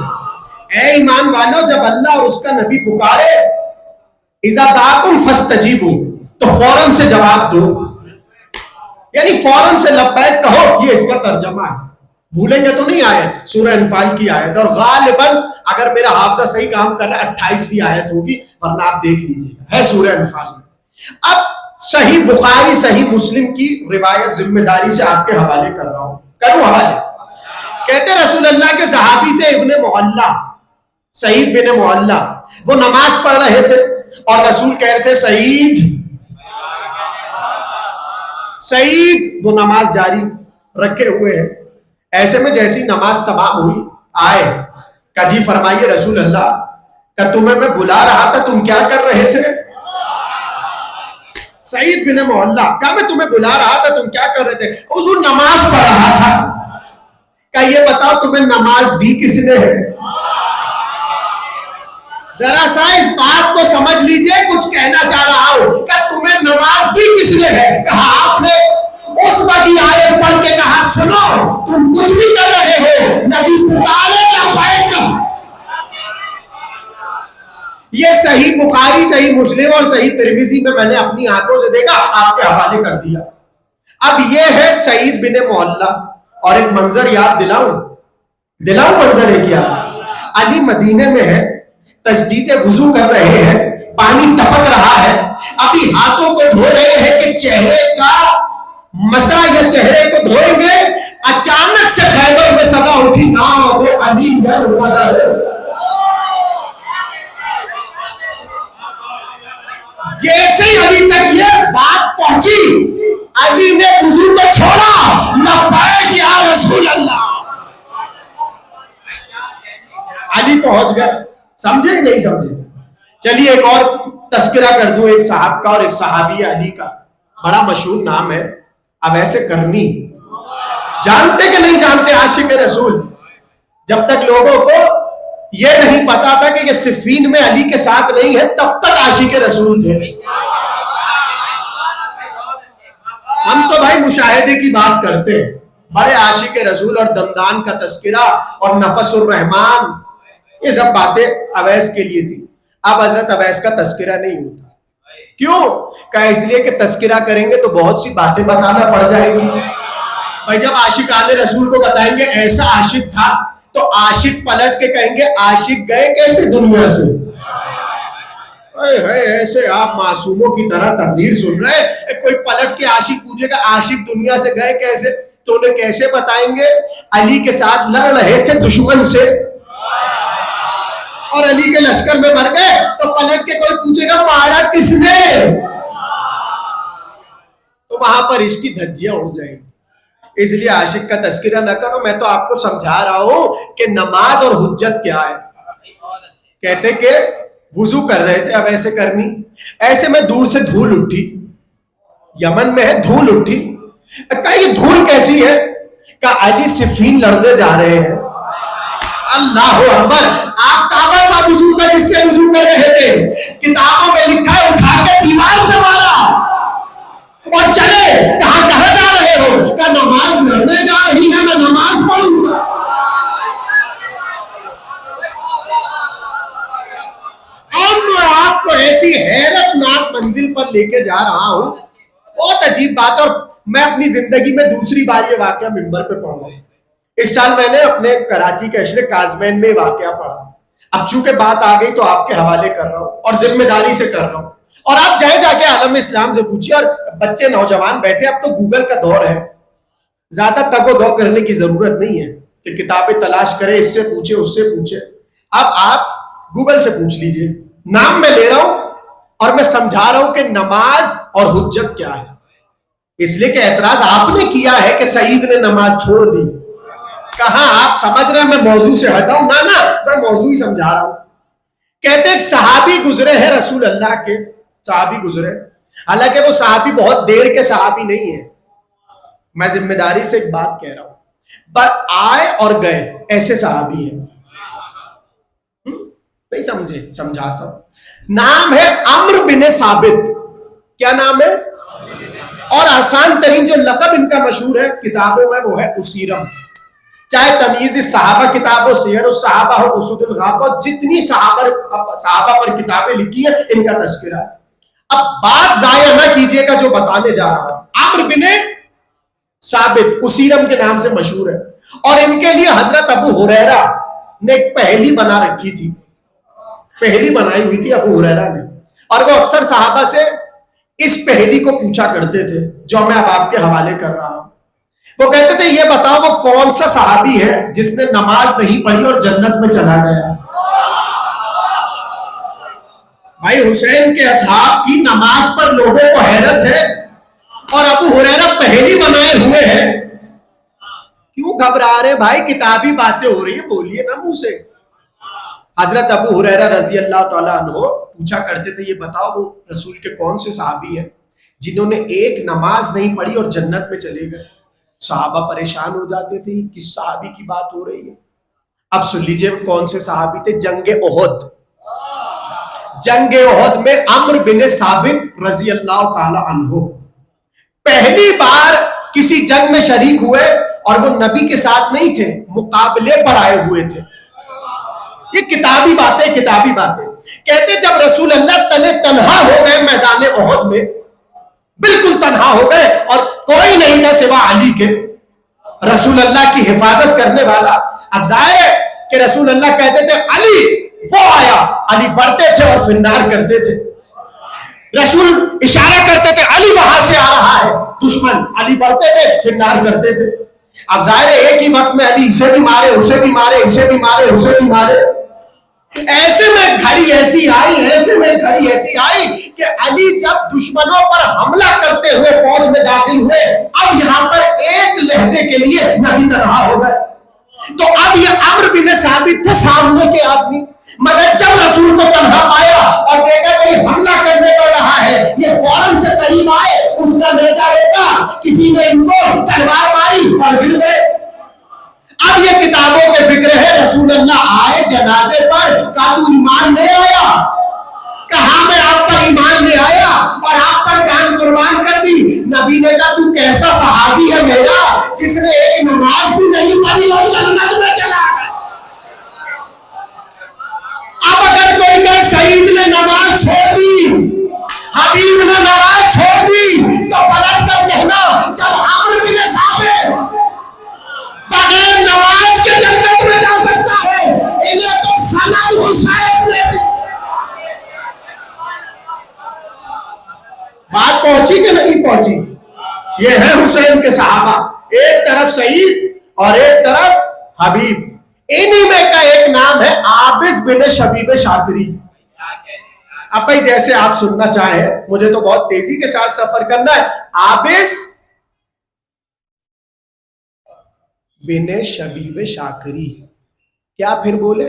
اے ایمان والو، جب اللہ اور اس کا نبی پکارے، اذا دعاکم فاستجیبوا، تو فوراً سے جواب دو. یعنی فوراً سے لبیک کہو، یہ اس کا ترجمہ ہے. بھولیں گے تو نہیں آیت، سورہ انفال کی آیت، اور غالباً اگر میرا حافظہ صحیح کام کر رہا ہے 28ویں آیت ہوگی، ورنہ آپ دیکھ لیجیے گا، ہے سورہ انفال میں. اب صحیح بخاری صحیح مسلم کی روایت ذمہ داری سے آپ کے حوالے کر رہا ہوں، کروں حوالے. کہتے رسول اللہ کے صحابی تھے ابن معلہ، سعید بن معلہ. وہ نماز پڑھ رہے تھے اور رسول کہہ رہے تھے سعید سعید. وہ نماز جاری رکھے ہوئے ہیں. ایسے میں جیسی نماز تمام ہوئی آئے کہ جی فرمائیے رسول اللہ، کہ تمہیں میں بلا رہا تھا، تم کیا کر رہے تھے؟ سعید بن معلہ کہا میں تمہیں بلا رہا تھا، تم کیا کر رہے تھے؟ حضور نماز پڑھ رہا تھا. کہ یہ بتاؤ تمہیں نماز دی کس نے ہے؟ ذرا سا اس بات کو سمجھ لیجئے، کچھ کہنا چاہ رہا ہوں کہ تمہیں نماز دی کس نے ہے؟ کہا آپ نے. اس وقت آیت پڑھ کے کہا سنو، تم کچھ بھی کر رہے ہو، نبی پکارے یا بیٹھ کر. یہ صحیح بخاری صحیح مسلم اور صحیح ترمذی میں نے اپنی آنکھوں سے دیکھا، آپ کے حوالے کر دیا. اب یہ ہے سعید بن معلہ. اور ایک منظر یاد دلاؤں منظر ہے کیا؟ علی مدینے میں ہے، تجدید وضو کر رہے ہیں، پانی ٹپک رہا ہے، ابھی ہاتھوں کو دھو رہے ہیں کہ چہرے کا مسا یا چہرے کو دھوئیں گے، اچانک سے خیبر میں صدا اٹھی نام علی در وزر. جیسے ہی علی تک یہ بات پہنچی، علی نے وضو کو چھوڑا، لبیک یا رسول اللہ. علی پہنچ گئے. سمجھے نہیں سمجھے؟ چلیے ایک اور تذکرہ کر دوں ایک صاحب کا اور ایک صحابی علی کا. بڑا مشہور نام ہے اویس کرنی. جانتے کہ نہیں جانتے عاشق رسول؟ جب تک لوگوں کو یہ نہیں پتا تھا کہ یہ صفین میں علی کے ساتھ نہیں ہے، تب تک عاشق رسول تھے. ہم تو بھائی مشاہدے کی بات کرتے ہیں. بڑے عاشق رسول اور دندان کا تذکرہ اور نفس الرحمان، یہ سب باتیں اویس کے لیے تھی. اب حضرت اویس کا تذکرہ نہیں ہوتا. کیوں؟ کہ اس لیے کہ تذکرہ کریں گے تو بہت سی باتیں بتانا پڑ جائیں گی. بھائی جب عاشقان رسول کو بتائیں گے ایسا عاشق تھا، تو عاشق پلٹ کے کہیں گے عاشق گئے کیسے دنیا سے؟ ایسے آپ معصوموں کی طرح تقریر سن رہے ہیں، کوئی پلٹ کے عاشق پوچھے گا عاشق دنیا سے گئے کیسے، تو انہیں کیسے بتائیں گے؟ علی کے ساتھ لڑ رہے تھے دشمن سے اور علی کے لشکر میں مر گئے، تو پلٹ کے کوئی پوچھے گا مارا کس نے؟ تو وہاں پر اس کی دھجیاں اڑ جائیں گی. اس لیے عاشق کا تذکرہ نہ کرو. میں تو آپ کو سمجھا رہا ہوں کہ نماز اور حجت کیا ہے. کہتے کہ وضو کر رہے تھے اب ایسے کرنی، ایسے میں دور سے دھول اٹھی. یمن میں ہے دھول اٹھی. کہا یہ دھول کیسی ہے؟ کہا علی صفین لڑنے جا رہے ہیں. اللہ اکبر. آفتابہ کا وضو کا جس سے وضو کر رہے تھے، کتابوں میں لکھا ہے اٹھا کے دیوار پہ مارا اور چلے. کہاں جا رہے ہو؟ کہ نماز لڑنے جا رہی ہے، میں نماز پڑھوں گا. اب میں آپ کو ایسی حیرت ناک منزل پر لے کے جا رہا ہوں، بہت عجیب بات. اور میں اپنی زندگی میں دوسری بار یہ واقعہ منبر پہ پڑھ رہا ہوں. اس سال میں نے اپنے کراچی کے عشرے کازمین میں واقعہ پڑھا. اب چونکہ بات آ گئی تو آپ کے حوالے کر رہا ہوں اور ذمہ داری سے کر رہا ہوں. اور آپ جا کے عالم اسلام سے پوچھیے. اور بچے نوجوان بیٹھے، اب تو گوگل کا دور ہے، زیادہ تگ و دو کرنے کی ضرورت نہیں ہے کہ کتابیں تلاش کرے، اس سے پوچھے اس سے پوچھے. اب آپ گوگل سے پوچھ لیجئے. نام میں لے رہا ہوں اور میں سمجھا رہا ہوں کہ نماز اور حجت کیا ہے. اس لیے کہ اعتراض آپ نے کیا ہے کہ سعید نے نماز چھوڑ دی. کہاں آپ سمجھ رہے ہیں میں موضوع سے ہٹا ہوں؟ نہ میں موضوع ہی سمجھا رہا ہوں. کہتے ایک صحابی گزرے ہیں رسول اللہ کے، صحابی گزرے، حالانکہ وہ صحابی بہت دیر کے صحابی نہیں ہے. میں ذمہ داری سے ایک بات کہہ رہا ہوں، آئے اور گئے ایسے صحابی ہیں. نہیں سمجھے؟ سمجھاتا ہوں. نام ہے عمرو بن ثابت. کیا نام ہے؟ اور آسان ترین جو لقب ان کا مشہور ہے کتابوں میں وہ ہے اسیرم. چاہے تمیز صحابہ کتاب ہو، سیر الصحابہ ہو، اسود الغابہ ہو، جتنی صحابہ پر کتابیں لکھی ہیں ان کا تذکرہ ہے. اب بات ضائع نہ کیجئے گا جو بتانے جا رہا ہوں. عمرو بن ثابت اسیرم کے نام سے مشہور ہے، اور ان کے لیے حضرت ابو ہریرہ نے ایک پہلی بنا رکھی تھی، پہلی بنائی ہوئی تھی ابو ہریرہ نے، اور وہ اکثر صحابہ سے اس پہلی کو پوچھا کرتے تھے جو میں اب آپ کے حوالے کر رہا ہوں۔ وہ کہتے تھے یہ بتاؤ وہ کون سا صحابی ہے جس نے نماز نہیں پڑھی اور جنت میں چلا گیا؟ بھائی حسین کے اصحاب کی نماز پر لوگوں کو حیرت ہے اور ابو ہریرہ پہلی بنائے ہوئے ہیں، کیوں گھبرا رہے بھائی؟ کتابی باتیں ہو رہی ہیں، بولیے نا منہ سے۔ حضرت ابو ہریرہ رضی اللہ تعالیٰ عنہ پوچھا کرتے تھے یہ بتاؤ وہ رسول کے کون سے صحابی ہیں جنہوں نے ایک نماز نہیں پڑھی اور جنت میں چلے گئے؟ صحابہ پریشان ہو جاتے تھے کس صحابی کی بات ہو رہی ہے؟ اب سن لیجئے کون سے صحابی تھے۔ جنگ احد، جنگ احد میں عمرو بن ثابت رضی اللہ تعالیٰ عنہ پہلی بار کسی جنگ میں شریک ہوئے، اور وہ نبی کے ساتھ نہیں تھے، مقابلے پر آئے ہوئے تھے۔ یہ کتابی باتیں، کتابی باتیں کہتے جب رسول اللہ تنہا ہو گئے میدان احد میں، بالکل تنہا ہو گئے اور کوئی نہیں تھا سوا علی کے، رسول اللہ کی حفاظت کرنے والا۔ اب ظاہر ہے کہ رسول اللہ کہتے تھے علی وہ آیا، علی بڑھتے تھے اور فنار کرتے تھے۔ رسول اشارہ کرتے تھے علی وہاں سے آ رہا ہے دشمن، علی بڑھتے تھے فنار کرتے تھے۔ اب ظاہر ہے ایک ہی وقت میں علی اسے بھی مارے، اسے بھی مارے، اسے بھی مارے، اسے بھی مارے۔ ایسے میں گھڑی ایسی آئی، ایسے میں گھڑی ایسی آئی کہ علی جب دشمنوں پر حملہ کرتے ہوئے فوج میں داخل ہوئے، اب یہاں پر ایک لہجے کے لیے نبی تنہا ہو گئے۔ تو اب یہ عمرو بن ثابت تھے سامنے کے آدمی، مگر جب رسول کو تنہا پایا اور دیکھا کوئی حملہ کرنے کو رہا ہے، یہ فوراً سے قریب آئے، اس کا نیزہ لیتا، کسی نے ان کو تلوار ماری اور گر گئے۔ اب یہ کتابوں کے فکر ہے، رسول اللہ آئے جنازے پر، کہا تو ایمان لے آیا؟ کہا میں آپ پر ایمان لے آیا اور آپ پر جان قربان کر دی۔ نبی نے کہا تو کیسا صحابی ہے میرا جس نے ایک نماز بھی نہیں پڑھی اور جنت میں چلا گیا؟ اب اگر کوئی کہے سعید نے نماز چھوڑ دی، حبیب نے نماز چھوڑ دی، تو پلٹ کر کہنا جب عمرو بن ثابت بغیر نماز کے جنت میں جا سکتا ہے، انہیں تو سند حسین نے دی۔ بات پہنچی کہ نہیں پہنچی؟ یہ ہے حسین کے صحابہ، ایک طرف سعید اور ایک طرف حبیب۔ انہی میں کا ایک نام ہے عابس بن شبیب شاکری۔ اب بھائی جیسے آپ سننا چاہیں، مجھے تو بہت تیزی کے ساتھ سفر کرنا ہے۔ عابس بن شبیب شاکری، کیا پھر بولے؟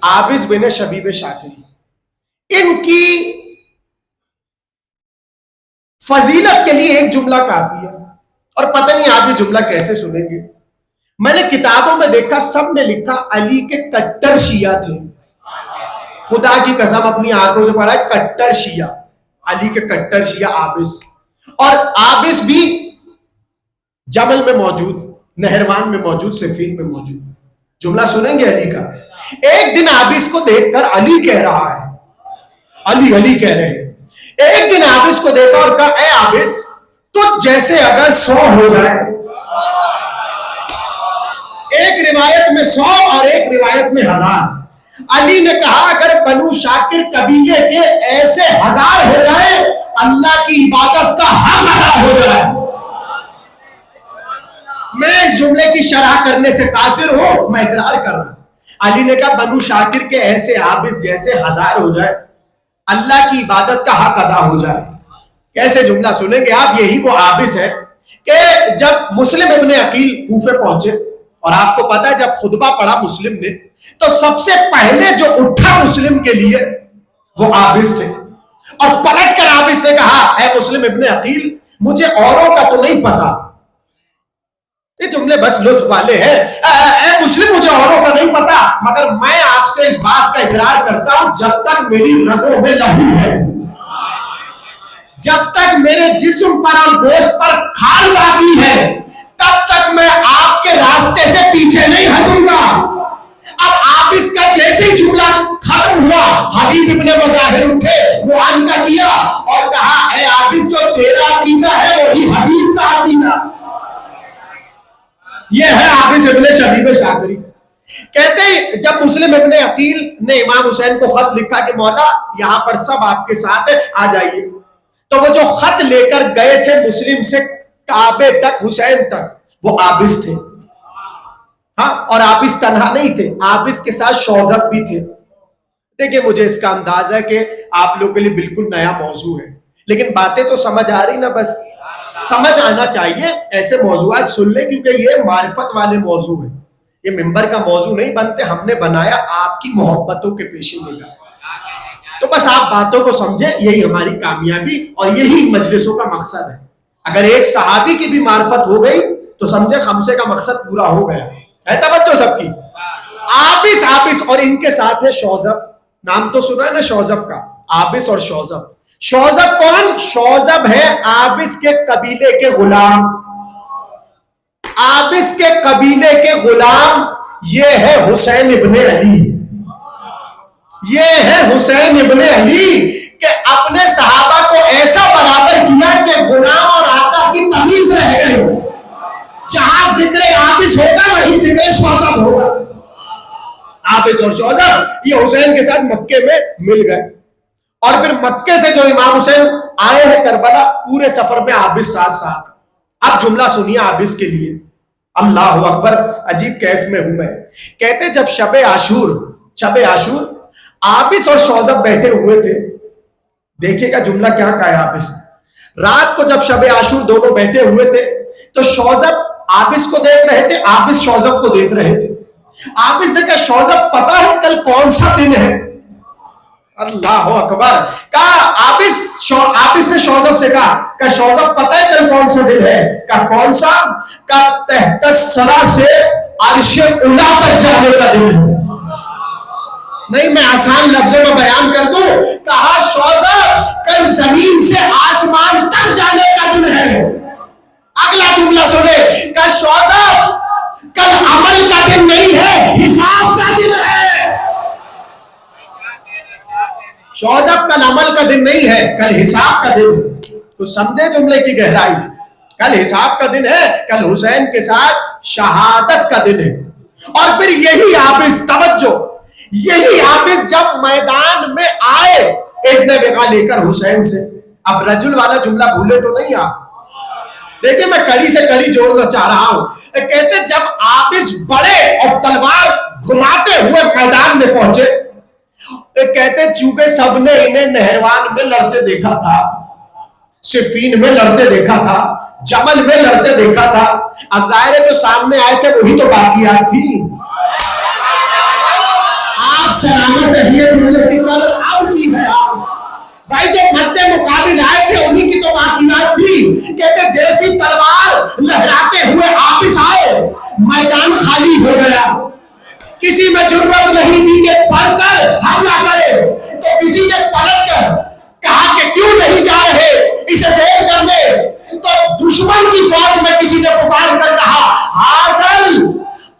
عابس بن شبیب شاکری۔ ان کی فضیلت کے لیے ایک جملہ کافی ہے، اور پتہ نہیں آپ یہ جملہ کیسے سنیں گے۔ میں نے کتابوں میں دیکھا سب نے لکھا علی کے کٹر شیعہ تھے، خدا کی قسم اپنی آنکھوں سے پڑھا ہے کٹر شیعہ، علی کے کٹر شیعہ عابس۔ اور عابس بھی جمل میں موجود، نہروان میں موجود، صفین میں موجود۔ جملہ سنیں گے علی کا۔ ایک دن عابس کو دیکھ کر علی کہہ رہا ہے، علی علی کہہ رہے ہیں، ایک دن عابس کو دیکھا اور کہا اے عابس تو جیسے اگر 100 ہو جائے، ایک روایت میں 100 اور ایک روایت میں 1000۔ علی نے کہا اگر بنو شاکر قبیلے کے ایسے 1000 ہو جائے، اللہ کی عبادت کا حق ادا ہو جائے۔ میں اس جملے کی شرح کرنے سے قاصر ہوں، میں اقرار کر رہا ہوں۔ علی نے کہا بنو شاکر کے ایسے عابس جیسے 1000 ہو جائے، اللہ کی عبادت کا حق ادا ہو جائے۔ کیسے جملہ سنیں گے آپ؟ یہی وہ عابس ہے کہ جب مسلم ابن عقیل کوفے پہنچے، اور آپ کو پتا ہے جب خطبہ پڑھا مسلم نے تو سب سے پہلے جو اٹھا مسلم کے لیے وہ عابس تھے، اور پلٹ کر عابس نے کہا اے مسلم ابن عقیل مجھے اوروں کا تو نہیں پتا، یہ جملے بس لطف والے ہیں، اے مسلم مجھے اوروں کا نہیں پتا، مگر میں آپ سے اس بات کا اقرار کرتا ہوں جب تک میری رگوں میں لہو ہے، جب تک میرے جسم پر اور گوشت پر کھال باقی ہے، تب تک میں آپ کے راستے سے پیچھے نہیں ہٹوں گا۔ اب آپ اس کا جیسے جملہ ختم ہوا، حبیب ابن مظاہر اٹھے، وہ ان کا کیا اور کہا اے عابس جو تیرا عقیدہ ہے وہی حبیب کا عقیدہ. یہ ہے عابس ابن شبیب شاکری. کہتے ہیں جب مسلم ابن عقیل نے امام حسین کو خط لکھا کہ مولا یہاں پر سب آپ کے ساتھ آ جائیے، تو وہ جو خط لے کر گئے تھے مسلم سے کعبے تک، حسین تک، وہ عابس تھے. ہاں، اور عابس تنہا نہیں تھے، عابس کے ساتھ شوذب بھی تھے. دیکھیں مجھے اس کا انداز ہے کہ آپ لوگوں کے لیے بالکل نیا موضوع ہے، لیکن باتیں تو سمجھ آ رہی نا، بس سمجھ آنا چاہیے. ایسے موضوعات سن لیں کیونکہ یہ معرفت والے موضوع ہیں، یہ ممبر کا موضوع نہیں بنتے، ہم نے بنایا آپ کی محبتوں کے پیش نگاہ. تو بس آپ باتوں کو سمجھیں، یہی ہماری کامیابی اور یہی مجلسوں کا مقصد ہے. اگر ایک صحابی کی بھی معرفت ہو گئی تو سمجھے خمسے کا مقصد پورا ہو گیا ہے. توجہ سب کی. عابس اور ان کے ساتھ ہے شوذب. نام تو سنا ہے نا شوذب کا، عابس اور شوذب. شوذب کون؟ شوذب ہے عابس کے قبیلے کے غلام. عابس کے قبیلے کے غلام یہ ہے حسین ابن علی. یہ ہے حسین ابن علی کہ اپنے صحابہ کو ایسا برابر کیا کہ غلام اور آقا کی تمیز رہ گئی. جہاں ذکر عابس ہوگا وہی ذکر شوذب ہوگا. عابس اور شوذب یہ حسین کے ساتھ مکے میں مل گئے، اور پھر مکے سے جو امام حسین آئے ہیں کربلا، پورے سفر میں عابس ساتھ ساتھ. اب جملہ سنیے عابس کے لیے. اللہ اکبر، عجیب کیف میں ہوں میں. کہتے جب شب عاشور عابس اور شوذب بیٹھے ہوئے تھے. دیکھیے گا جملہ کیا کہا ہے عابس نے. رات کو جب شب عاشور دونوں بیٹھے ہوئے تھے تو شوذب عابس کو دیکھ رہے تھے، عابس شوذب کو دیکھ رہے تھے. عابس نے کہا شوذب پتہ ہے کل کون سا دن ہے؟ اللہ اکبر. کہا عابس نے شوذب سے کہا کہ شوذب پتہ ہے کل کون سا دن ہے؟ کہا کون سا؟ کہا تحت الثری سے عرش اولی تک جانے کا دن ہے. نہیں میں آسان لفظوں میں بیان کر دوں، کہا شوذب کل زمین سے آسمان تک جانے کا دن ہے. اگلا جملہ سنے، کہا شوذب کل عمل کا دن نہیں ہے، حساب کا دن ہے. شوذب کل عمل کا دن نہیں ہے، کل حساب کا دن ہے. تو سمجھے جملے کی گہرائی. کل حساب کا دن ہے، کل حسین کے ساتھ شہادت کا دن ہے. اور پھر یہی عابس، توجہ، یہی عابس جب میدان میں آئے اذن وقا لے کر حسین سے. اب رجل والا جملہ بھولے تو نہیں آپ. دیکھیں میں کڑی سے کڑی جوڑنا چاہ رہا ہوں. کہتے جب عابس بڑے اور تلوار گھماتے ہوئے میدان میں پہنچے، کہتے چونکہ سب نے انہیں نہروان میں لڑتے دیکھا تھا، صفین میں لڑتے دیکھا تھا، جمل میں لڑتے دیکھا تھا، اب ظاہر ہے جو سامنے آئے تھے وہی تو باقیات تھی. آپ سلامت ہے، یہ جملے کی قدر آؤٹ ہی ہے. بھائی جو مدے مقابل آئے تھے انہی کی تو باقیات تھی. کہتے جیسی تلوار لہراتے ہوئے عابس آئے میدان خالی ہو گیا. کسی میں جرت نہیں تھی کہ پڑھ کر حملہ کرے، تو کسی نے پلٹ کر کہا کہ کیوں نہیں جا رہے اسے زیر کرنے. تو دشمن کی فوج میں کسی نے پکار کر کہا حاصل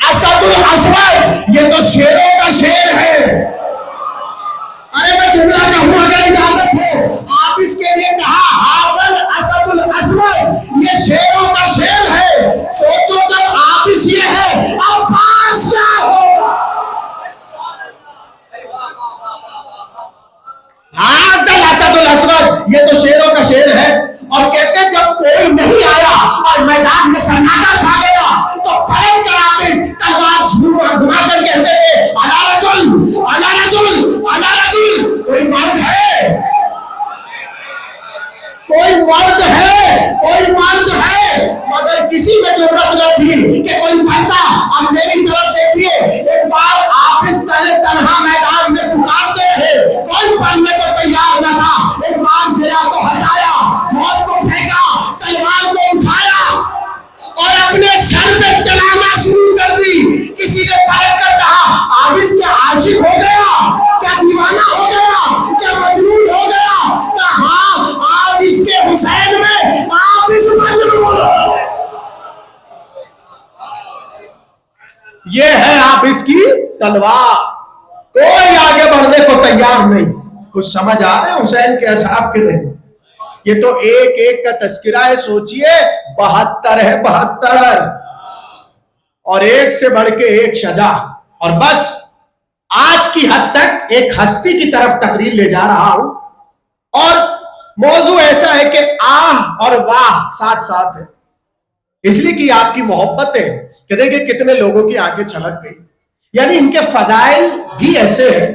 اسد الاسود، یہ تو شیروں کا شیر ہے. ارے میں جملہ کہوں اگر اجازت ہو. آپ اس کے لیے کہا حاصل اسد الاسود، یہ شیروں کا شیر ہے. سوچو جب عابس یہ ہے اب پاس کیا ہوگا. حاصل اسد الاسود، یہ تو شیروں کا شیر ہے. اور کہتے جب کوئی نہیں آیا اور میدان میں سناٹا چھا گیا تو پلٹ کر عابس تلوار گھما کر کہتے تھے الا رجل الا رجل الا رجل، کوئی مرد ہے، کوئی مرد ہے، کوئی مرد ہے. مگر کسی میں جرت نہ تھی کہ کوئی بندہ. اب میری طرف دیکھیے، ایک بار عابس تنہا میدان میں پکارتے رہے، کوئی پڑھنے کو تیار نہ تھا. ایک بار زرا کو ہٹایا، موت کو پھینکا، تلوار کو اٹھایا اور اپنے سر پہ چلانا شروع کر دی. کسی نے پلٹ کر کہا عابس کیا عاشق ہو گیا، کیا دیوانہ ہو گیا، کیا مجنون ہو گیا. کہا ہاں آج اس کے حسین میں عابس مجنون ہو. یہ ہے عابس کی تلوار، کوئی آگے بڑھنے کو تیار نہیں. کچھ سمجھ آ رہے ہیں حسین کے اصحاب کے نہیں؟ یہ تو ایک ایک کا تذکرہ ہے، سوچئے 72 ہے، 72، اور ایک سے بڑھ کے ایک شجاع. اور بس آج کی حد تک ایک ہستی کی طرف تقریر لے جا رہا ہوں، اور موضوع ایسا ہے کہ آہ اور واہ ساتھ ساتھ ہے، اس لیے کہ آپ کی محبت ہے کہ دیکھیں کتنے لوگوں کی آنکھیں چھلک گئی. یعنی ان کے فضائل بھی ایسے ہیں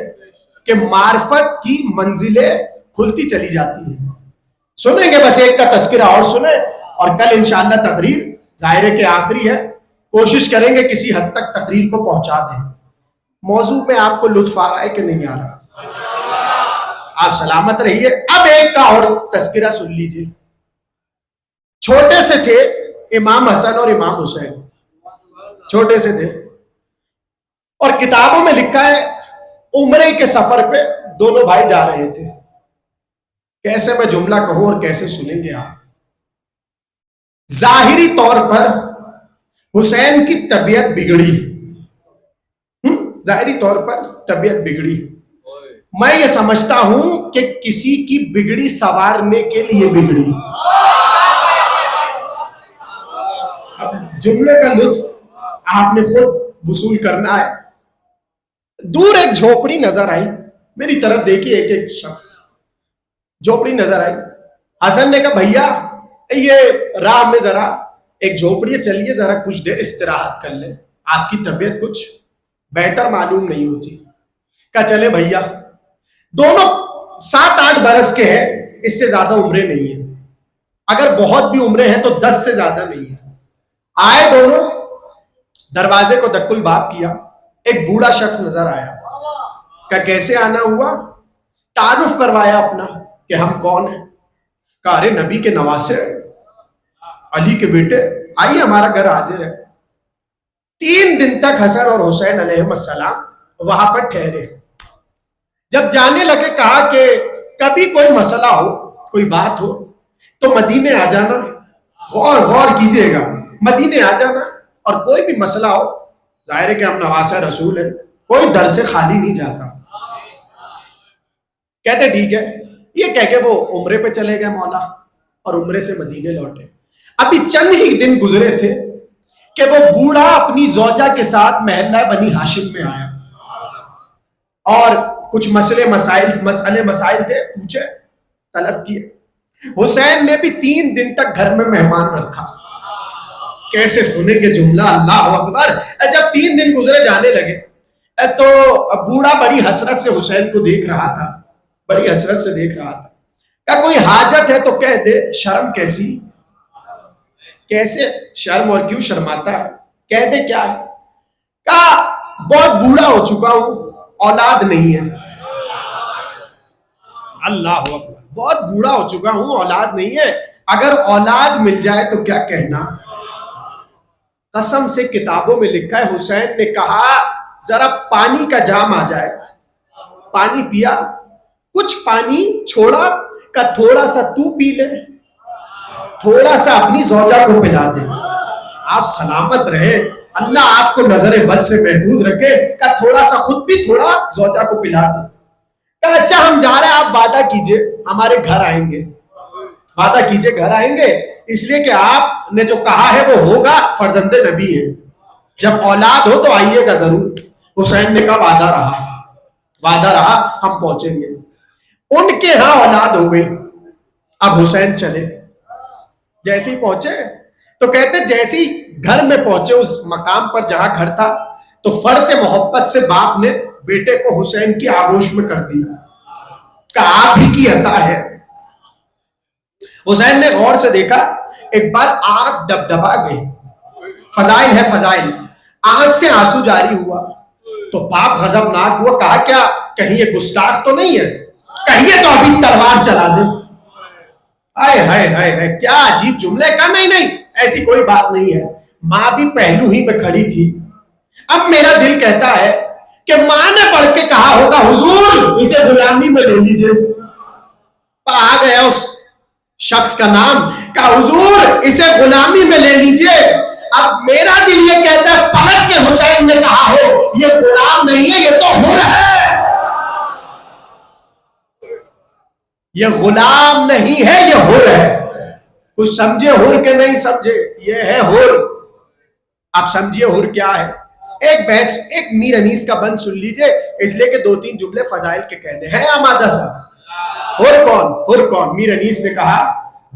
کہ معرفت کی منزلیں کھلتی چلی جاتی ہیں. سنیں گے بس ایک کا تذکرہ اور سنیں، اور کل انشاءاللہ تقریر ظاہر کے آخری ہے، کوشش کریں گے کسی حد تک تقریر کو پہنچا دیں. موضوع میں آپ کو لطف آ رہا ہے کہ نہیں آ رہا؟ آپ سلامت رہیے. اب ایک کا اور تذکرہ سن لیجئے. چھوٹے سے تھے امام حسن اور امام حسین، چھوٹے سے تھے، اور کتابوں میں لکھا ہے عمرے کے سفر پہ دونوں بھائی جا رہے تھے. کیسے میں جملہ کہوں اور کیسے سنیں گے آپ؟ ظاہری طور پر حسین کی طبیعت بگڑی، ظاہری طور پر طبیعت بگڑی. میں یہ سمجھتا ہوں کہ کسی کی بگڑی سنوارنے کے لیے بگڑی. اب جملے کا لطف آپ نے خود وصول کرنا ہے. دور ایک جھوپڑی نظر آئی، میری طرف دیکھیے ایک ایک شخص، جھوپڑی نظر آئی. حسن نے کہا بھیا یہ راہ میں ذرا ایک جھوپڑی ہے، چلیے ذرا کچھ دیر استراحت کر لیں، آپ کی طبیعت کچھ بہتر معلوم نہیں ہوتی. کہا چلے بھیا. دونوں 7-8 برس کے ہیں، اس سے زیادہ عمریں نہیں ہیں، اگر بہت بھی عمریں ہیں تو 10 سے زیادہ نہیں ہیں. آئے دونوں، دروازے کو دق الباب کیا. ایک بوڑھا شخص نظر آیا. کہا کیسے آنا ہوا؟ تعارف کروایا اپنا کہ ہم کون ہیں. کہا ارے نبی کے نواسے، علی کے بیٹے، آئیے ہمارا گھر حاضر ہے. 3 دن تک حسن اور حسین علیہ السلام وہاں پر ٹھہرے. جب جانے لگے کہا کہ کبھی کوئی مسئلہ ہو، کوئی بات ہو تو مدینے آ جانا، غور کیجئے گا، مدینے آ جانا، اور کوئی بھی مسئلہ ہو، ظاہر ہے کہ ہم نواسہ رسول ہیں، کوئی در سے خالی نہیں جاتا. کہتے ٹھیک ہے. یہ کہہ کے وہ عمرے پہ چلے گئے مولا، اور عمرے سے مدینے لوٹے. ابھی چند ہی دن گزرے تھے کہ وہ بوڑھا اپنی زوجہ کے ساتھ محلہ بنی ہاشم میں آیا، اور کچھ مسئلے مسائل تھے، پوچھے، طلب کیے. حسین نے بھی 3 دن تک گھر میں مہمان رکھا. کیسے سنیں گے جملہ، اللہ اکبر. جب 3 دن گزرے جانے لگے تو بوڑھا بڑی حسرت سے حسین کو دیکھ رہا تھا، بڑی حسرت سے دیکھ رہا تھا. کہا کوئی حاجت ہے تو کہہ دے. شرم کیسی؟ کیسے شرم، اور کیوں شرماتا ہے؟ کہہ دے کیا ہے. کہا بہت بوڑھا ہو چکا ہوں، اولاد نہیں ہے. اللہ اکبر. بہت بوڑھا ہو چکا ہوں، اولاد نہیں ہے، اگر اولاد مل جائے تو کیا کہنا. قسم سے کتابوں میں لکھا ہے حسین نے کہا ذرا پانی کا جام آ جائے. پانی پیا، کچھ پانی چھوڑا، کہ تھوڑا سا تو پی لے، تھوڑا سا اپنی زوجہ کو پلا دے. آپ سلامت رہے، اللہ آپ کو نظر بد سے محفوظ رکھے. کہ تھوڑا سا خود بھی تھوڑا زوجہ کو پلا دے. کہ اچھا ہم جا رہے ہیں، آپ وعدہ کیجئے ہمارے گھر آئیں گے، وعدہ کیجئے گھر آئیں گے، اس لیے کہ آپ نے جو کہا ہے وہ ہوگا، فرزند نبی ہے، جب اولاد ہو تو آئیے گا ضرور. حسین نے کہا وعدہ رہا، ہم پہنچیں گے. ان کے ہاں اولاد ہو گئی. اب حسین چلے. جیسے ہی پہنچے تو کہتے جیسے ہی گھر میں پہنچے اس مقام پر جہاں گھر تھا، تو فرط محبت سے باپ نے بیٹے کو حسین کی آغوش میں کر دیا کہ آپ ہی کی عطا ہے. حسین نے غور سے دیکھا، ایک بار آنکھ ڈبڈبا گئی. فضائل ہے فضائل. آنکھ سے آنسو جاری ہوا تو باپ غضبناک ہوا. کہا کیا کہیں یہ گستاخ تو نہیں ہے؟ کہیے تو ابھی تلوار چلا دے. ہائے کیا عجیب جملے. کا نہیں ایسی کوئی بات نہیں ہے، ماں بھی پہلو ہی میں کھڑی تھی. اب میرا دل کہتا ہے کہ ماں نے پڑھ کے کہا ہوگا حضور اسے غلامی میں لے لیجئے. آ گیا اس شخص کا نام، کہا حضور اسے غلامی میں لے لیجئے. اب میرا دل یہ کہتا ہے پلٹ کے حسین نے کہا ہو یہ غلام نہیں ہے، یہ تو حر ہے. یہ غلام نہیں ہے، یہ حر ہے. کچھ سمجھے حر کے نہیں سمجھے؟ یہ ہے حر. آپ سمجھیے حر کیا ہے. ایک میر انیس کا بند سن لیجئے، اس لیے کہ 2-3 جملے فضائل کے کہنے ہیں. آمادہ صاحب، حر کون؟ حر کون؟ میر انیس نے کہا،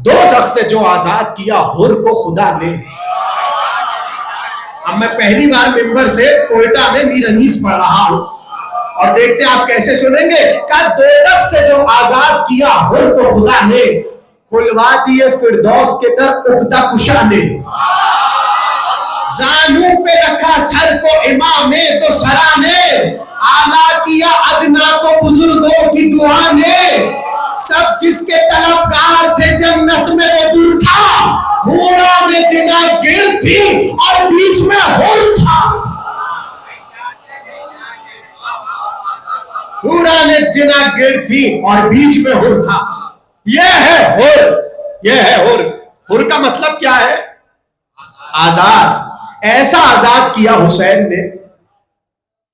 دوزخ سے جو آزاد کیا حر کو خدا نے. اب میں پہلی بار ممبر سے کوئٹہ میں میر انیس پڑھ رہا ہوں، اور دیکھتے آپ کیسے سنیں گے. کہ دوزخ سے جو آزاد کیا حر کو خدا نے، کھلوا دیے فردوس کے در عقدہ کشا نے. زانوں پہ رکھا سر کو امام تو سرا نے، اعلیٰ کیا ادنا کو بزرگوں کی دعا نے. سب جس کے طلبگار تھے جنت میں وہ دور تھا، حورا میں جنا گر تھی اور بیچ میں حر تھا. حورا نے جنا گر تھی اور بیچ میں حر تھا. یہ ہے حر، یہ ہے حر. حر کا مطلب کیا ہے؟ آزاد. ایسا آزاد کیا حسین نے،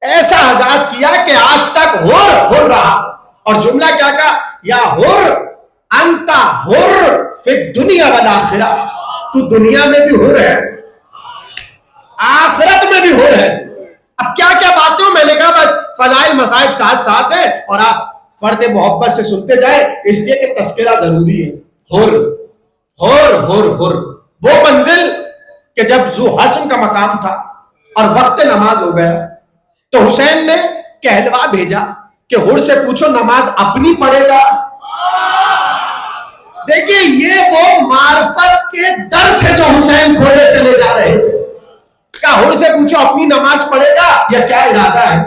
ایسا آزاد کیا کہ آج تک حر رہا. اور جملہ کیا کہا؟ یا حر انتا حر فی الدنیا والآخرہ. تو دنیا میں بھی حر ہے، آخرت میں بھی حر ہے. اب کیا کیا باتوں میں نے کہا بس فضائل مصائب ساتھ ساتھ ہیں، اور آپ فرد محبت سے سنتے جائیں، اس لیے کہ تذکرہ ضروری ہے. حر حر حر حر. وہ منزل کہ جب ذو حسن کا مقام تھا اور وقت نماز ہو گیا تو حسین نے کہلوا بھیجا کہ حر سے پوچھو نماز اپنی پڑھے گا. دیکھیے یہ وہ معرفت کے در تھے جو حسین کھولے چلے جا رہے تھے. کہا حر سے پوچھو اپنی نماز پڑھے گا یا کیا ارادہ ہے.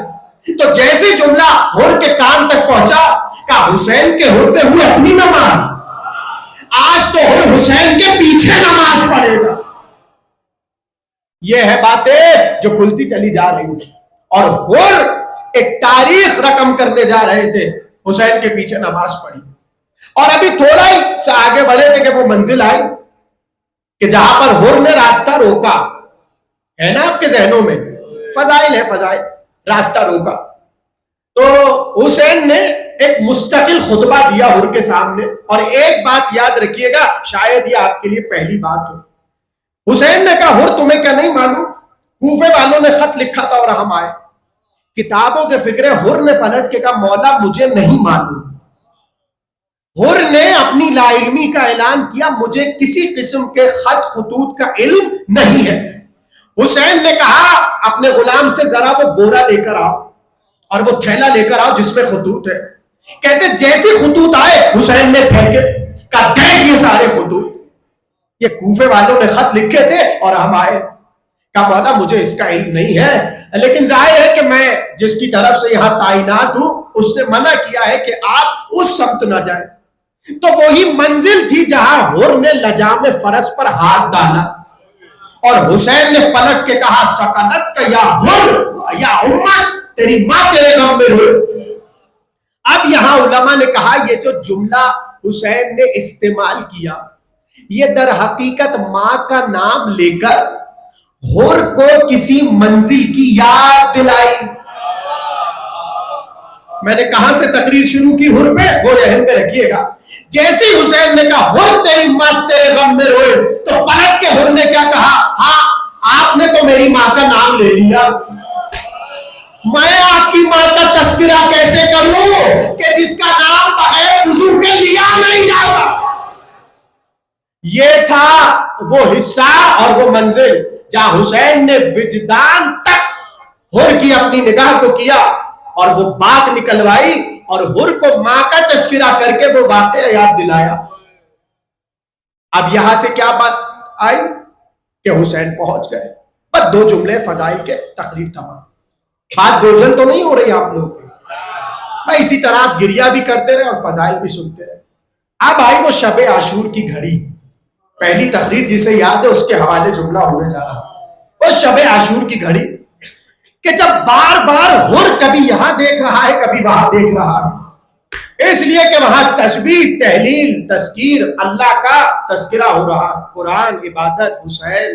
تو جیسے جملہ حر کے کان تک پہنچا، کہا حسین کے ہوتے ہوئے اپنی نماز، آج تو حر حسین کے پیچھے نماز پڑھے گا. یہ ہے باتیں جو کھلتی چلی جا رہی تھی، اور حر ایک تاریخ رقم کرنے جا رہے تھے. حسین کے پیچھے نماز پڑھی، اور ابھی تھوڑا ہی سے آگے بڑھے تھے کہ وہ منزل آئی کہ جہاں پر حر نے راستہ روکا. ہے نا آپ کے ذہنوں میں؟ فضائل ہے، فضائل. راستہ روکا تو حسین نے ایک مستقل خطبہ دیا حر کے سامنے. اور ایک بات یاد رکھیے گا، شاید یہ آپ کے لیے پہلی بات ہو. حسین نے کہا حر تمہیں کیا نہیں معلوم، کوفے والوں نے خط لکھا تھا اور ہم آئے. کتابوں کے فکرے حر نے پلٹ کے کہا مولا مجھے نہیں معلوم. حر نے اپنی لا علمی کا اعلان کیا، مجھے کسی قسم کے خط خطوط کا علم نہیں ہے. حسین نے کہا اپنے غلام سے ذرا وہ بورا لے کر آؤ اور وہ تھیلا لے کر آؤ جس میں خطوط ہے. کہتے جیسے خطوط آئے حسین نے پھینکے، کہا دیکھ یہ سارے خطوط، یہ کوفے والوں نے خط لکھے تھے اور ہم آئے. کہا مولا مجھے اس کا علم نہیں ہے، لیکن ظاہر ہے کہ میں جس کی طرف سے یہاں تعینات ہوں اس نے منع کیا ہے کہ آپ اس سمت نہ جائیں. تو وہی منزل تھی جہاں حر نے لجام فرس پر ہاتھ ڈالا اور حسین نے پلٹ کے کہا سکنت کا یا حر یا امت، تیری ماں تیرے غم میں روئے. اب یہاں علماء نے کہا یہ جو جملہ حسین نے استعمال کیا یہ در حقیقت ماں کا نام لے کر حر کو کسی منزل کی یاد دلائی. میں نے کہاں سے تقریر شروع کی حر پہ، وہ ذہن میں رکھیے گا. جیسے حسین نے کہا حر تیری ماں تیرے غم میں روئے، تو پلٹ کے حر نے کیا کہا، ہاں آپ نے تو میری ماں کا نام لے لیا، میں آپ کی ماں کا تذکرہ کیسے کروں کہ جس کا نام بغیر وضو کے لیا نہیں جاتا. یہ تھا وہ حصہ اور وہ منزل جہاں حسین نے وجدان تک حر کی اپنی نگاہ کو کیا اور وہ بات نکلوائی اور حر کو ماں کا تذکرہ کر کے وہ واقعہ یاد دلایا. اب یہاں سے کیا بات آئی کہ حسین پہنچ گئے. بس 2 جملے فضائل کے، تقریر تمام. بات دوجل تو نہیں ہو رہی آپ لوگ؟ بھائی اسی طرح آپ گریہ بھی کرتے رہے اور فضائل بھی سنتے رہے. اب آئی وہ شب عاشور کی گھڑی. پہلی تقریر جسے یاد ہے اس کے حوالے جملہ ہونے جا رہا. وہ شب عاشور کی گھڑی کہ جب بار بار حر کبھی یہاں دیکھ رہا ہے کبھی وہاں دیکھ رہا ہے، اس لیے کہ وہاں تسبیح، تحلیل، تذکیر، اللہ کا تذکرہ ہو رہا، قرآن، عبادت، حسین،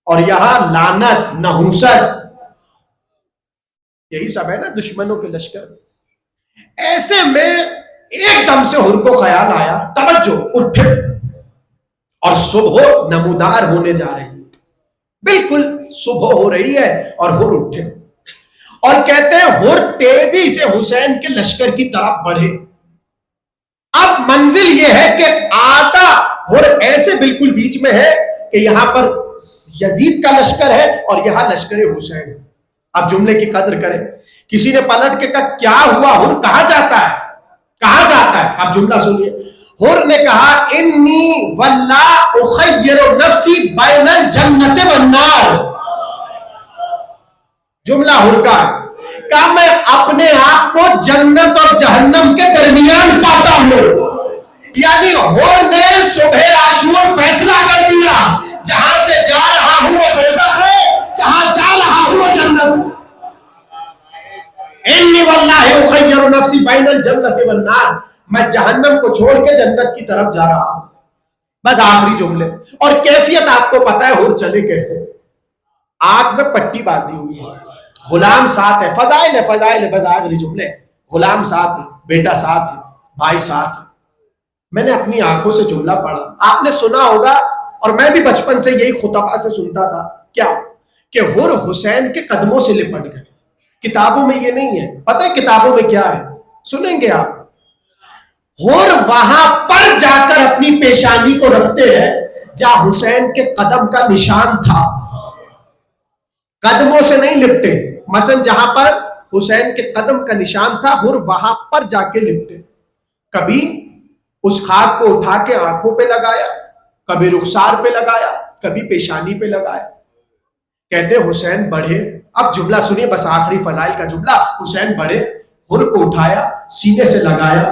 اور یہاں لعنت، نحوست، یہی سب ہے نا دشمنوں کے لشکر. ایسے میں ایک دم سے حر کو خیال آیا، توجہ، اٹھے، اور صبح نمودار ہونے جا رہی ہے، بالکل صبح ہو رہی ہے اور حر اٹھے، اور کہتے ہیں حر تیزی سے حسین کے لشکر کی طرف بڑھے۔ اب منزل یہ ہے کہ آدھا حر ایسے بالکل بیچ میں ہے کہ یہاں پر یزید کا لشکر ہے اور یہاں لشکر حسین ہے۔ اب جملے کی قدر کریں، کسی نے پلٹ کے کہا کیا ہوا، حر کہاں جاتا ہے، کہاں جاتا ہے؟ اب جملہ سنیے، حر نے کہا انی واللہ اخیر نفسی بین الجنت والنار۔ جملہ حر کا ہے، کہا میں اپنے آپ کو جنت اور جہنم کے درمیان پاتا ہوں۔ یعنی حر نے صبح عاشور فیصلہ کر دیا، جہاں سے جا رہا ہوں وہ دوزخ ہے، جہاں جا رہا ہوں وہ جنت۔ انی واللہ اخیر نفسی بین الجنت والنار، میں جہنم کو چھوڑ کے جنت کی طرف جا رہا ہوں۔ بس آخری جملے، اور کیفیت آپ کو پتا ہے حر چلے کیسے، آنکھ میں پٹی باندھی ہوئی ہے، غلام ساتھ ہے، فضائل ہے، فضائل ہے، بس آخری جملے، غلام ساتھ ہے، بیٹا ساتھ ہے، بھائی ساتھ ہے۔ میں نے اپنی آنکھوں سے جملہ پڑھا، آپ نے سنا ہوگا، اور میں بھی بچپن سے یہی خطبہ سے سنتا تھا، کیا کہ حر حسین کے قدموں سے لپٹ گئے۔ کتابوں میں یہ نہیں ہے، پتہ ہے کتابوں میں کیا ہے، سنیں گے آپ، حر وہاں پر جا کر اپنی پیشانی کو رکھتے ہیں جہاں حسین کے قدم کا نشان تھا، قدموں سے نہیں لپٹے۔ مثلا جہاں پر حسین کے قدم کا نشان تھا، حر وہاں پر جا کے لپٹے، کبھی اس خاک کو اٹھا کے آنکھوں پہ لگایا، کبھی رخسار پہ لگایا، کبھی پیشانی پہ لگایا۔ کہتے حسین بڑھے، اب جملہ سنیے، بس آخری فضائل کا جملہ، حسین بڑھے، حر کو اٹھایا، سینے سے لگایا،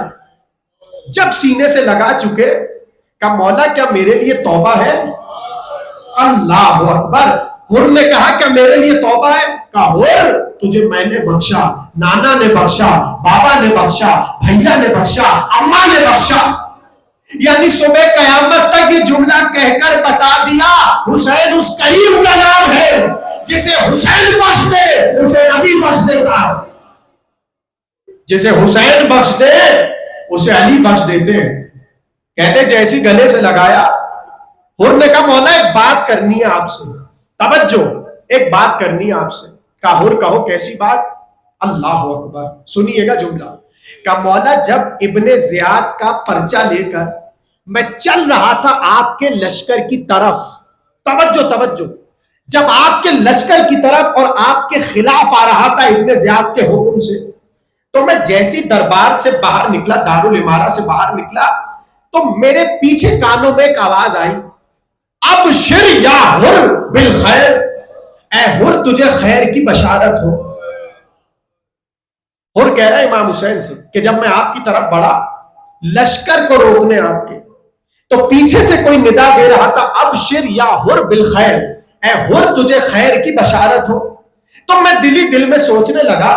جب سینے سے لگا چکے، کہا مولا کیا میرے لیے توبہ ہے؟ اللہ اکبر، حر نے کہا کیا میرے لیے توبہ ہے؟ کہا حر تجھے میں نے بخشا، نانا نے بخشا، بابا نے بخشا، بھیا نے بخشا، اماں نے بخشا۔ یعنی صبح قیامت تک یہ جملہ کہہ کر بتا دیا حسین اس کریم کا نام ہے، جسے حسین بخش دے اسے نبی بخش دیتا ہے، جسے حسین بخش دے اسے علی بخش دیتے ہیں۔ کہتے جیسی گلے سے لگایا، حر نے کہا مولا ایک بات کرنی ہے آپ سے، توجہ، ایک بات کرنی ہے آپ سے۔ کہا حر کہو کیسی بات؟ اللہ اکبر، سنیے گا جملہ، کہا مولا جب ابن زیاد کا پرچہ لے کر میں چل رہا تھا آپ کے لشکر کی طرف، توجہ توجہ، جب آپ کے لشکر کی طرف اور آپ کے خلاف آ رہا تھا ابن زیاد کے حکم سے، تو میں جیسی دربار سے باہر نکلا، دارالامارہ سے باہر نکلا، تو میرے پیچھے کانوں میں ایک آواز آئی، ابشر یا حر بالخیر، اے حر تجھے خیر کی بشارت ہو۔ حر کہہ رہا ہے امام حسین سے کہ جب میں آپ کی طرف بڑھا لشکر کو روکنے آپ کے، تو پیچھے سے کوئی ندا دے رہا تھا، ابشر یا حر بالخیر، اے حر تجھے خیر کی بشارت ہو۔ تو میں دلی دل میں سوچنے لگا،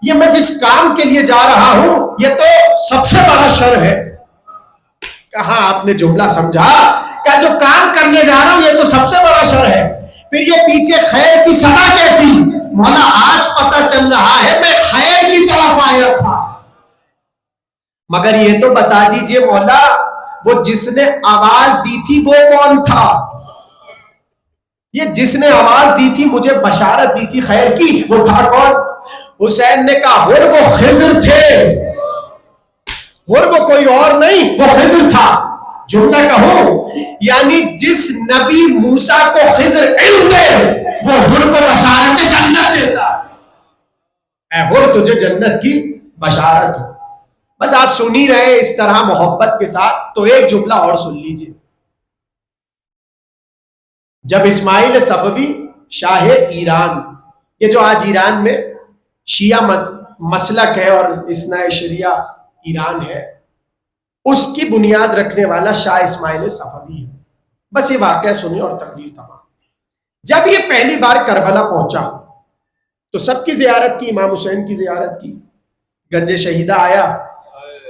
یہ میں جس کام کے لیے جا رہا ہوں یہ تو سب سے بڑا شر ہے۔ کہاں آپ نے جملہ سمجھا، کہ جو کام کرنے جا رہا ہوں یہ تو سب سے بڑا شر ہے، پھر یہ پیچھے خیر کی صدا کیسی؟ مولا آج پتہ چل رہا ہے میں خیر کی طرف آیا تھا، مگر یہ تو بتا دیجئے مولا وہ جس نے آواز دی تھی وہ کون تھا؟ یہ جس نے آواز دی تھی، مجھے بشارت دی تھی خیر کی، وہ تھا کون؟ حسین نے کہا حر وہ خضر تھے، حر وہ کوئی اور نہیں، وہ خضر تھا۔ جملہ کہوں، یعنی جس نبی موسیٰ کو خضر علم دے وہ حر کو بشارت جنت دیتا، اے حر تجھے جنت کی بشارت ہو۔ بس آپ سن ہی رہے اس طرح محبت کے ساتھ، تو ایک جملہ اور سن لیجئے۔ جب اسماعیل صفوی شاہ ایران، یہ جو آج ایران میں شیعہ مسلک ہے اور اثنا عشریہ ایران ہے، اس کی بنیاد رکھنے والا شاہ اسماعیل صفوی ہے۔ بس یہ واقعہ سنیں اور تقریر تمام۔ جب یہ پہلی بار کربلا پہنچا تو سب کی زیارت کی، امام حسین کی زیارت کی، گنج شہیدہ آیا،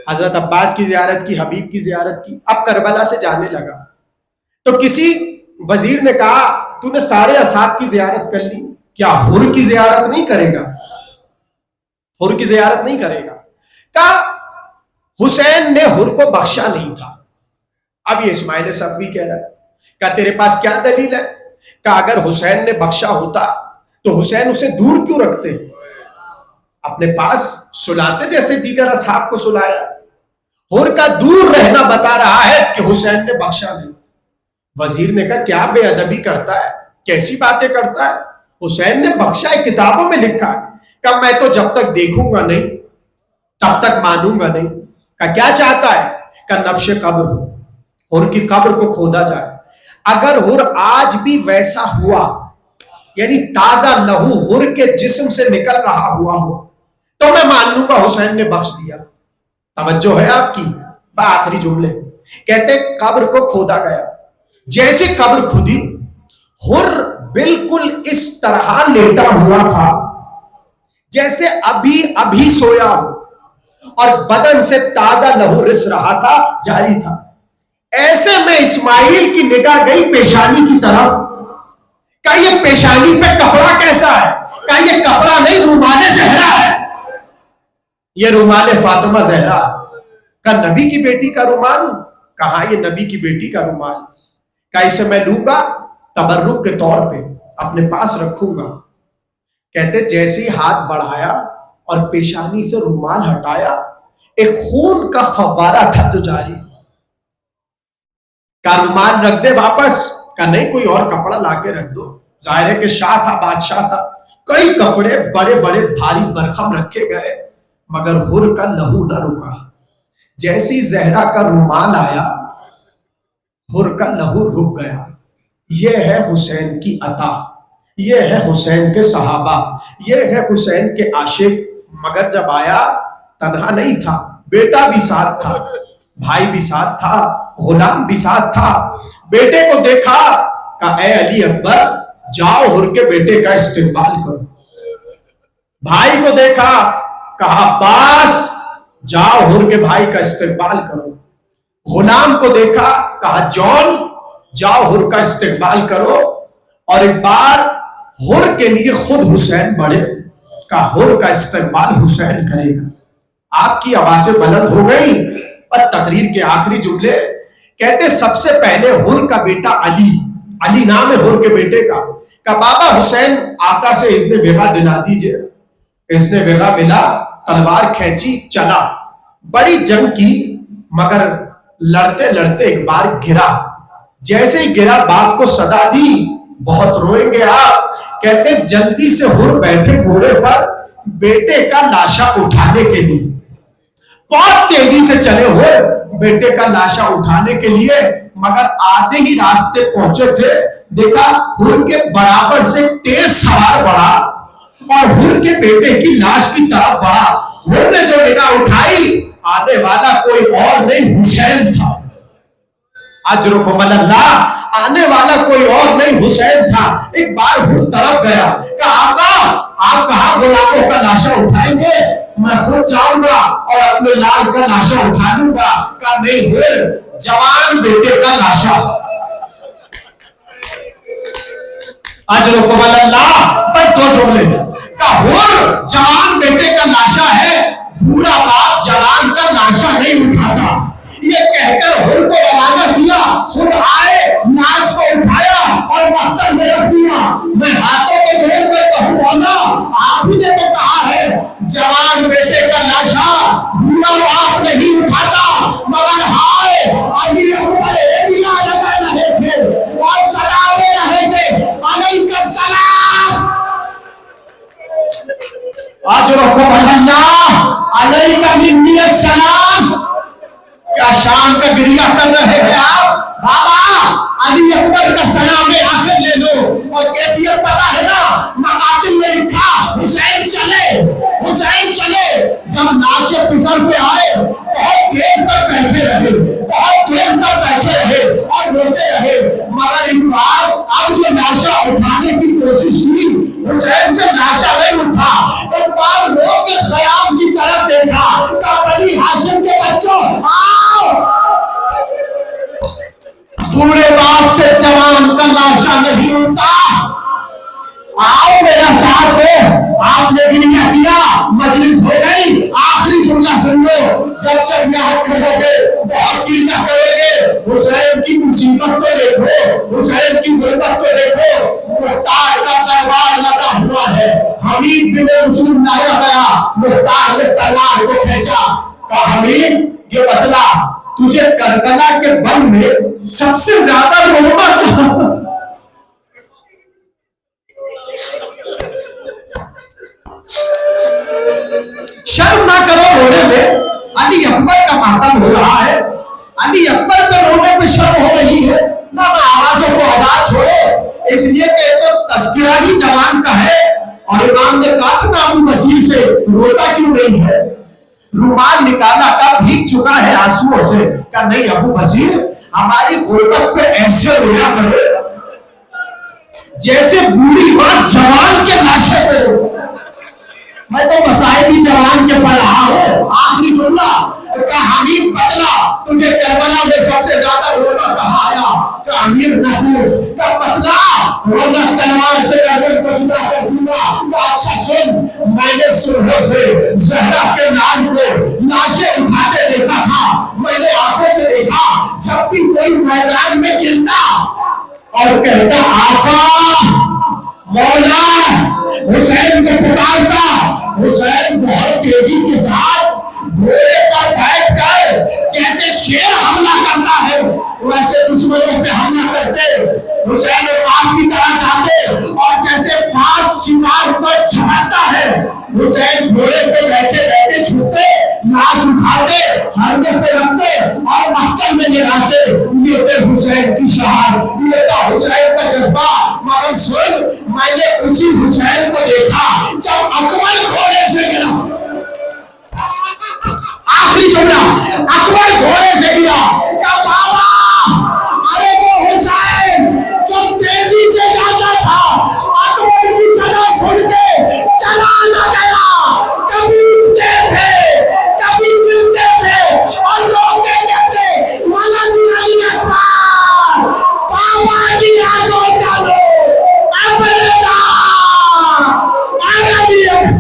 حضرت عباس کی زیارت کی، حبیب کی زیارت کی، اب کربلا سے جانے لگا تو کسی وزیر نے کہا تو نے سارے اصحاب کی زیارت کر لی، کیا حر کی زیارت نہیں کرے گا؟ حر کی زیارت نہیں کرے گا؟ کہا حسین نے حر کو بخشا نہیں تھا. اب یہ اسماعیل صفوی کہہ رہا ہے کہ تیرے پاس کیا دلیل ہے کہ اگر حسین نے بخشا ہوتا تو حسین اسے دور کیوں رکھتے, اپنے پاس سلاتے جیسے دیگر اصحاب کو سلایا. حر کا دور رہنا بتا رہا ہے کہ حسین نے بخشا نہیں. وزیر نے کہا کیا بے ادبی کرتا ہے, کیسی باتیں کرتا ہے, حسین نے بخشا ہے, کتابوں میں لکھا ہے. کہ میں تو جب تک دیکھوں گا نہیں تب تک مانوں گا نہیں. کہ کیا چاہتا ہے کہ نبش قبر ہو, حر کی قبر کو کھودا جائے. اگر حر آج بھی ویسا ہوا, یعنی تازہ لہو حر کے جسم سے نکل رہا ہوا ہو, تو میں مان لوں گا حسین نے بخش دیا. توجہ ہے آپ کی. آخری جملے کہتے قبر کو کھودا گیا. جیسے قبر کھودی, حر بالکل اس طرح لیٹا ہوا تھا جیسے ابھی سویا ہو, اور بدن سے تازہ لہو رس رہا تھا, جاری تھا. ایسے میں اسماعیل کی نگاہ گئی پیشانی کی طرف. کہ یہ پیشانی پہ کپڑا کیسا ہے؟ کہ یہ کپڑا نہیں, رومال زہرا ہے. یہ رومال فاطمہ زہرا. کہ نبی کی بیٹی کا رومال؟ کہا یہ نبی کی بیٹی کا رومال. کہ اسے میں لوں گا تبرک کے طور پہ, اپنے پاس رکھوں گا. کہتے جیسے ہی ہاتھ بڑھایا اور پیشانی سے رومال ہٹایا, ایک خون کا فوارہ تھا تو جاری. کا رومال رکھ دے واپس؟ کا نہیں, کوئی اور کپڑا لا کے رکھ دو. ظاہر ہے کہ شاہ تھا, بادشاہ تھا, کئی کپڑے بڑے بڑے بھاری برخم رکھے گئے, مگر حر کا لہو نہ رکا. جیسی زہرا کا رومال آیا, حر کا لہو رک گیا. یہ ہے حسین کی عطا, یہ ہے حسین کے صحابہ, یہ ہے حسین کے عاشق. مگر جب آیا تنہا نہیں تھا, بیٹا بھی ساتھ تھا, بھائی بھی ساتھ تھا, غلام بھی ساتھ تھا. بیٹے کو دیکھا, کہا اے علی اکبر جاؤ حر کے بیٹے کا استقبال کرو. بھائی کو دیکھا, کہا عباس جاؤ حر کے بھائی کا استقبال کرو. غلام کو دیکھا, کہا جون جاؤ حر کا استقبال کرو. اور ایک بار حر کے لیے خود حسین بڑھے, کہا حر کا استقبال حسین کرے گا. آپ کی آوازیں بلند ہو گئی. اور تقریر کے آخری جملے کہتے سب سے پہلے حر کا بیٹا علی, علی نام ہے حر کے بیٹے کا, کہا بابا حسین آقا سے اذن وغا دلا دیجئے. اذن وغا ملا, تلوار کھینچی, چلا. بڑی جنگ کی, مگر لڑتے لڑتے ایک بار گرا. جیسے ہی گرا باپ کو صدا دی, بہت روئیں گے آپ. کہتے جلدی سے حر بیٹھے گھوڑے پر بیٹے کا لاشا اٹھانے کے لیے, بہت تیزی سے چلے ہوئے بیٹے کا لاشا اٹھانے کے لیے. مگر آدھے ہی راستے پہنچے تھے, دیکھا حر کے برابر سے تیز سوار بڑھا اور حر کے بیٹے کی لاش کی طرف بڑھا. حر نے جو نگاہ اٹھائی, آنے والا کوئی اور نہیں حسین تھا. اجرکم اللہ, آنے والا کوئی اور نہیں حسین تھا. ایک بار حر طرف گیا, کہا آقا آپ کہاں غلاموں کا لاشا اٹھائیں گے؟ میں خود جاؤں گا اور اپنے لال کا لاشا اٹھا لوں گا. کہا نہیں حر, جوان بیٹے کا لاشا. اجرکم اللہ, بس دو جملے. کہا حر جوان بیٹے کا لاشا ہے, بوڑھا باپ جوان کا لاشا نہیں اٹھاتا. یہ کہہ کر حر کو روانہ کیا, خود آئے, لاش کو اٹھایا اور مقتل میں رکھ دیا. میں ہاتھوں کو جوڑ کر کہوں مولا, آپ ہی نے تو کہا ہے جوان بیٹے کا لاشا بوڑھا باپ نہیں اٹھاتا. مگر ہائے علی اکبر ایریا لگا رہے تھے اور سلامے رہے تھے, علیک السلام اجرکم اللہ, علیک منی السلام. کیا شام کا گریہ کر رہے ہیں آپ؟ بابا علی اکبر کا سلام آخر لے لو. اور کیفیت پتا ہے نا, مقاتل نے لکھا حسین چلے, حسین چلے. جب ناشے پسر پہ آئے, بہت دیر تک بیٹھے رہے, بہت دیر تک بیٹھے رہے اور روتے رہے. مگر ایک بار اب جو ناشا اٹھانے کی کوشش کی, حسین سے ناشا نہیں اٹھا. ایک بار رو کے خیام کی طرف دیکھا, کہا بنی ہاشم کے بچوں آؤ, بوڑھے باپ سے جوان کا لاشا نہیں اٹھتا, آؤ میرا ساتھ دو. آپ نے گریہ کیا, مجلس ہو گئی. آخری جملہ سن لو, جب جب یاد کرو گے بہت گریہ کرو گے. حسین کی مصیبت کو دیکھو, حسین کی غربت کو دیکھو. مختار کا تلوار لگا ہوا ہے, حمید بن مسلم لایا گیا, مختار نے تلوار کو کھینچا. کہا حمید یہ بتلا تجھے کربلا کے بن میں سب سے زیادہ رونا کہاں؟ شرم نہ کرو رونے میں, علی اکبر کا ماتم ہو رہا ہے, علی اکبر پہ رونے میں شرم ہو رہی ہے. نہ آوازوں کو آزاد چھوڑو, اس لیے کہ تو تذکرہ ہی جوان کا ہے. اور امام نے کہا تھا ابو بصیر سے روتا کیوں نہیں ہے, رومال نکالا کا بھیگ چکا ہے آنسوؤں سے. کہا نہیں ابو بصیر ہماری غربت پہ ایسے رویا کرو جیسے بوڑھی ماں جوان کے لاشے پہ رو. میں تو مسائل بھی جوان کے پڑھ رہا ہوں. آخری جملہ کہا حمید بتلا تجھے کربلا میں سب سے زیادہ رونا کہاں آیا. کہا امیر نہ پوچھ, کہا بتلا رونا تلوار سے گردن کو جدا کر دوں گا. کہا اچھا سن, میں نے صبح سے زہرا کے نام کو لاشیں اٹھاتے دیکھا تھا. میں نے آنکھوں سے دیکھا جب بھی کوئی میدان میں گرتا اور کہتا آقا مولا حسین کو پکارتا, حسین بہت تیزی کے ساتھ گھوڑے پر بیٹھ کر جیسے شیر حملہ کرتا ہے ویسے دشمنوں پہ حملہ کرتے. حسین امام کی طرح جاتے اور جیسے پاس شکار پر چھپتا ہے حسین گھوڑے پہ بیٹھے بیٹھے چھوٹے لاش اٹھاتے ہرنے پہ رکھتے اور مکہ میں لے آتے. یہ تھے حسین کی شان, یہ تھا حسین کا جذبہ. مگر سن میں نے اسی حسین کو دیکھا جب اکبر گھوڑے سے گرا. آخری جملہ اکبر گھوڑے سے گرا. کہا بابا ارے وہ حسین جو تیزی سے جاتا تھا اکبر کی صدا سن کے چلا نہ گیا. کبھی اٹھتے تھے کبھی گرتے تھے اور روتے کہتے مولانا علی اکبر بابا کی آنکھوں ڈالو ابردا علی اکبر.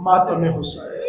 ماتم حسین.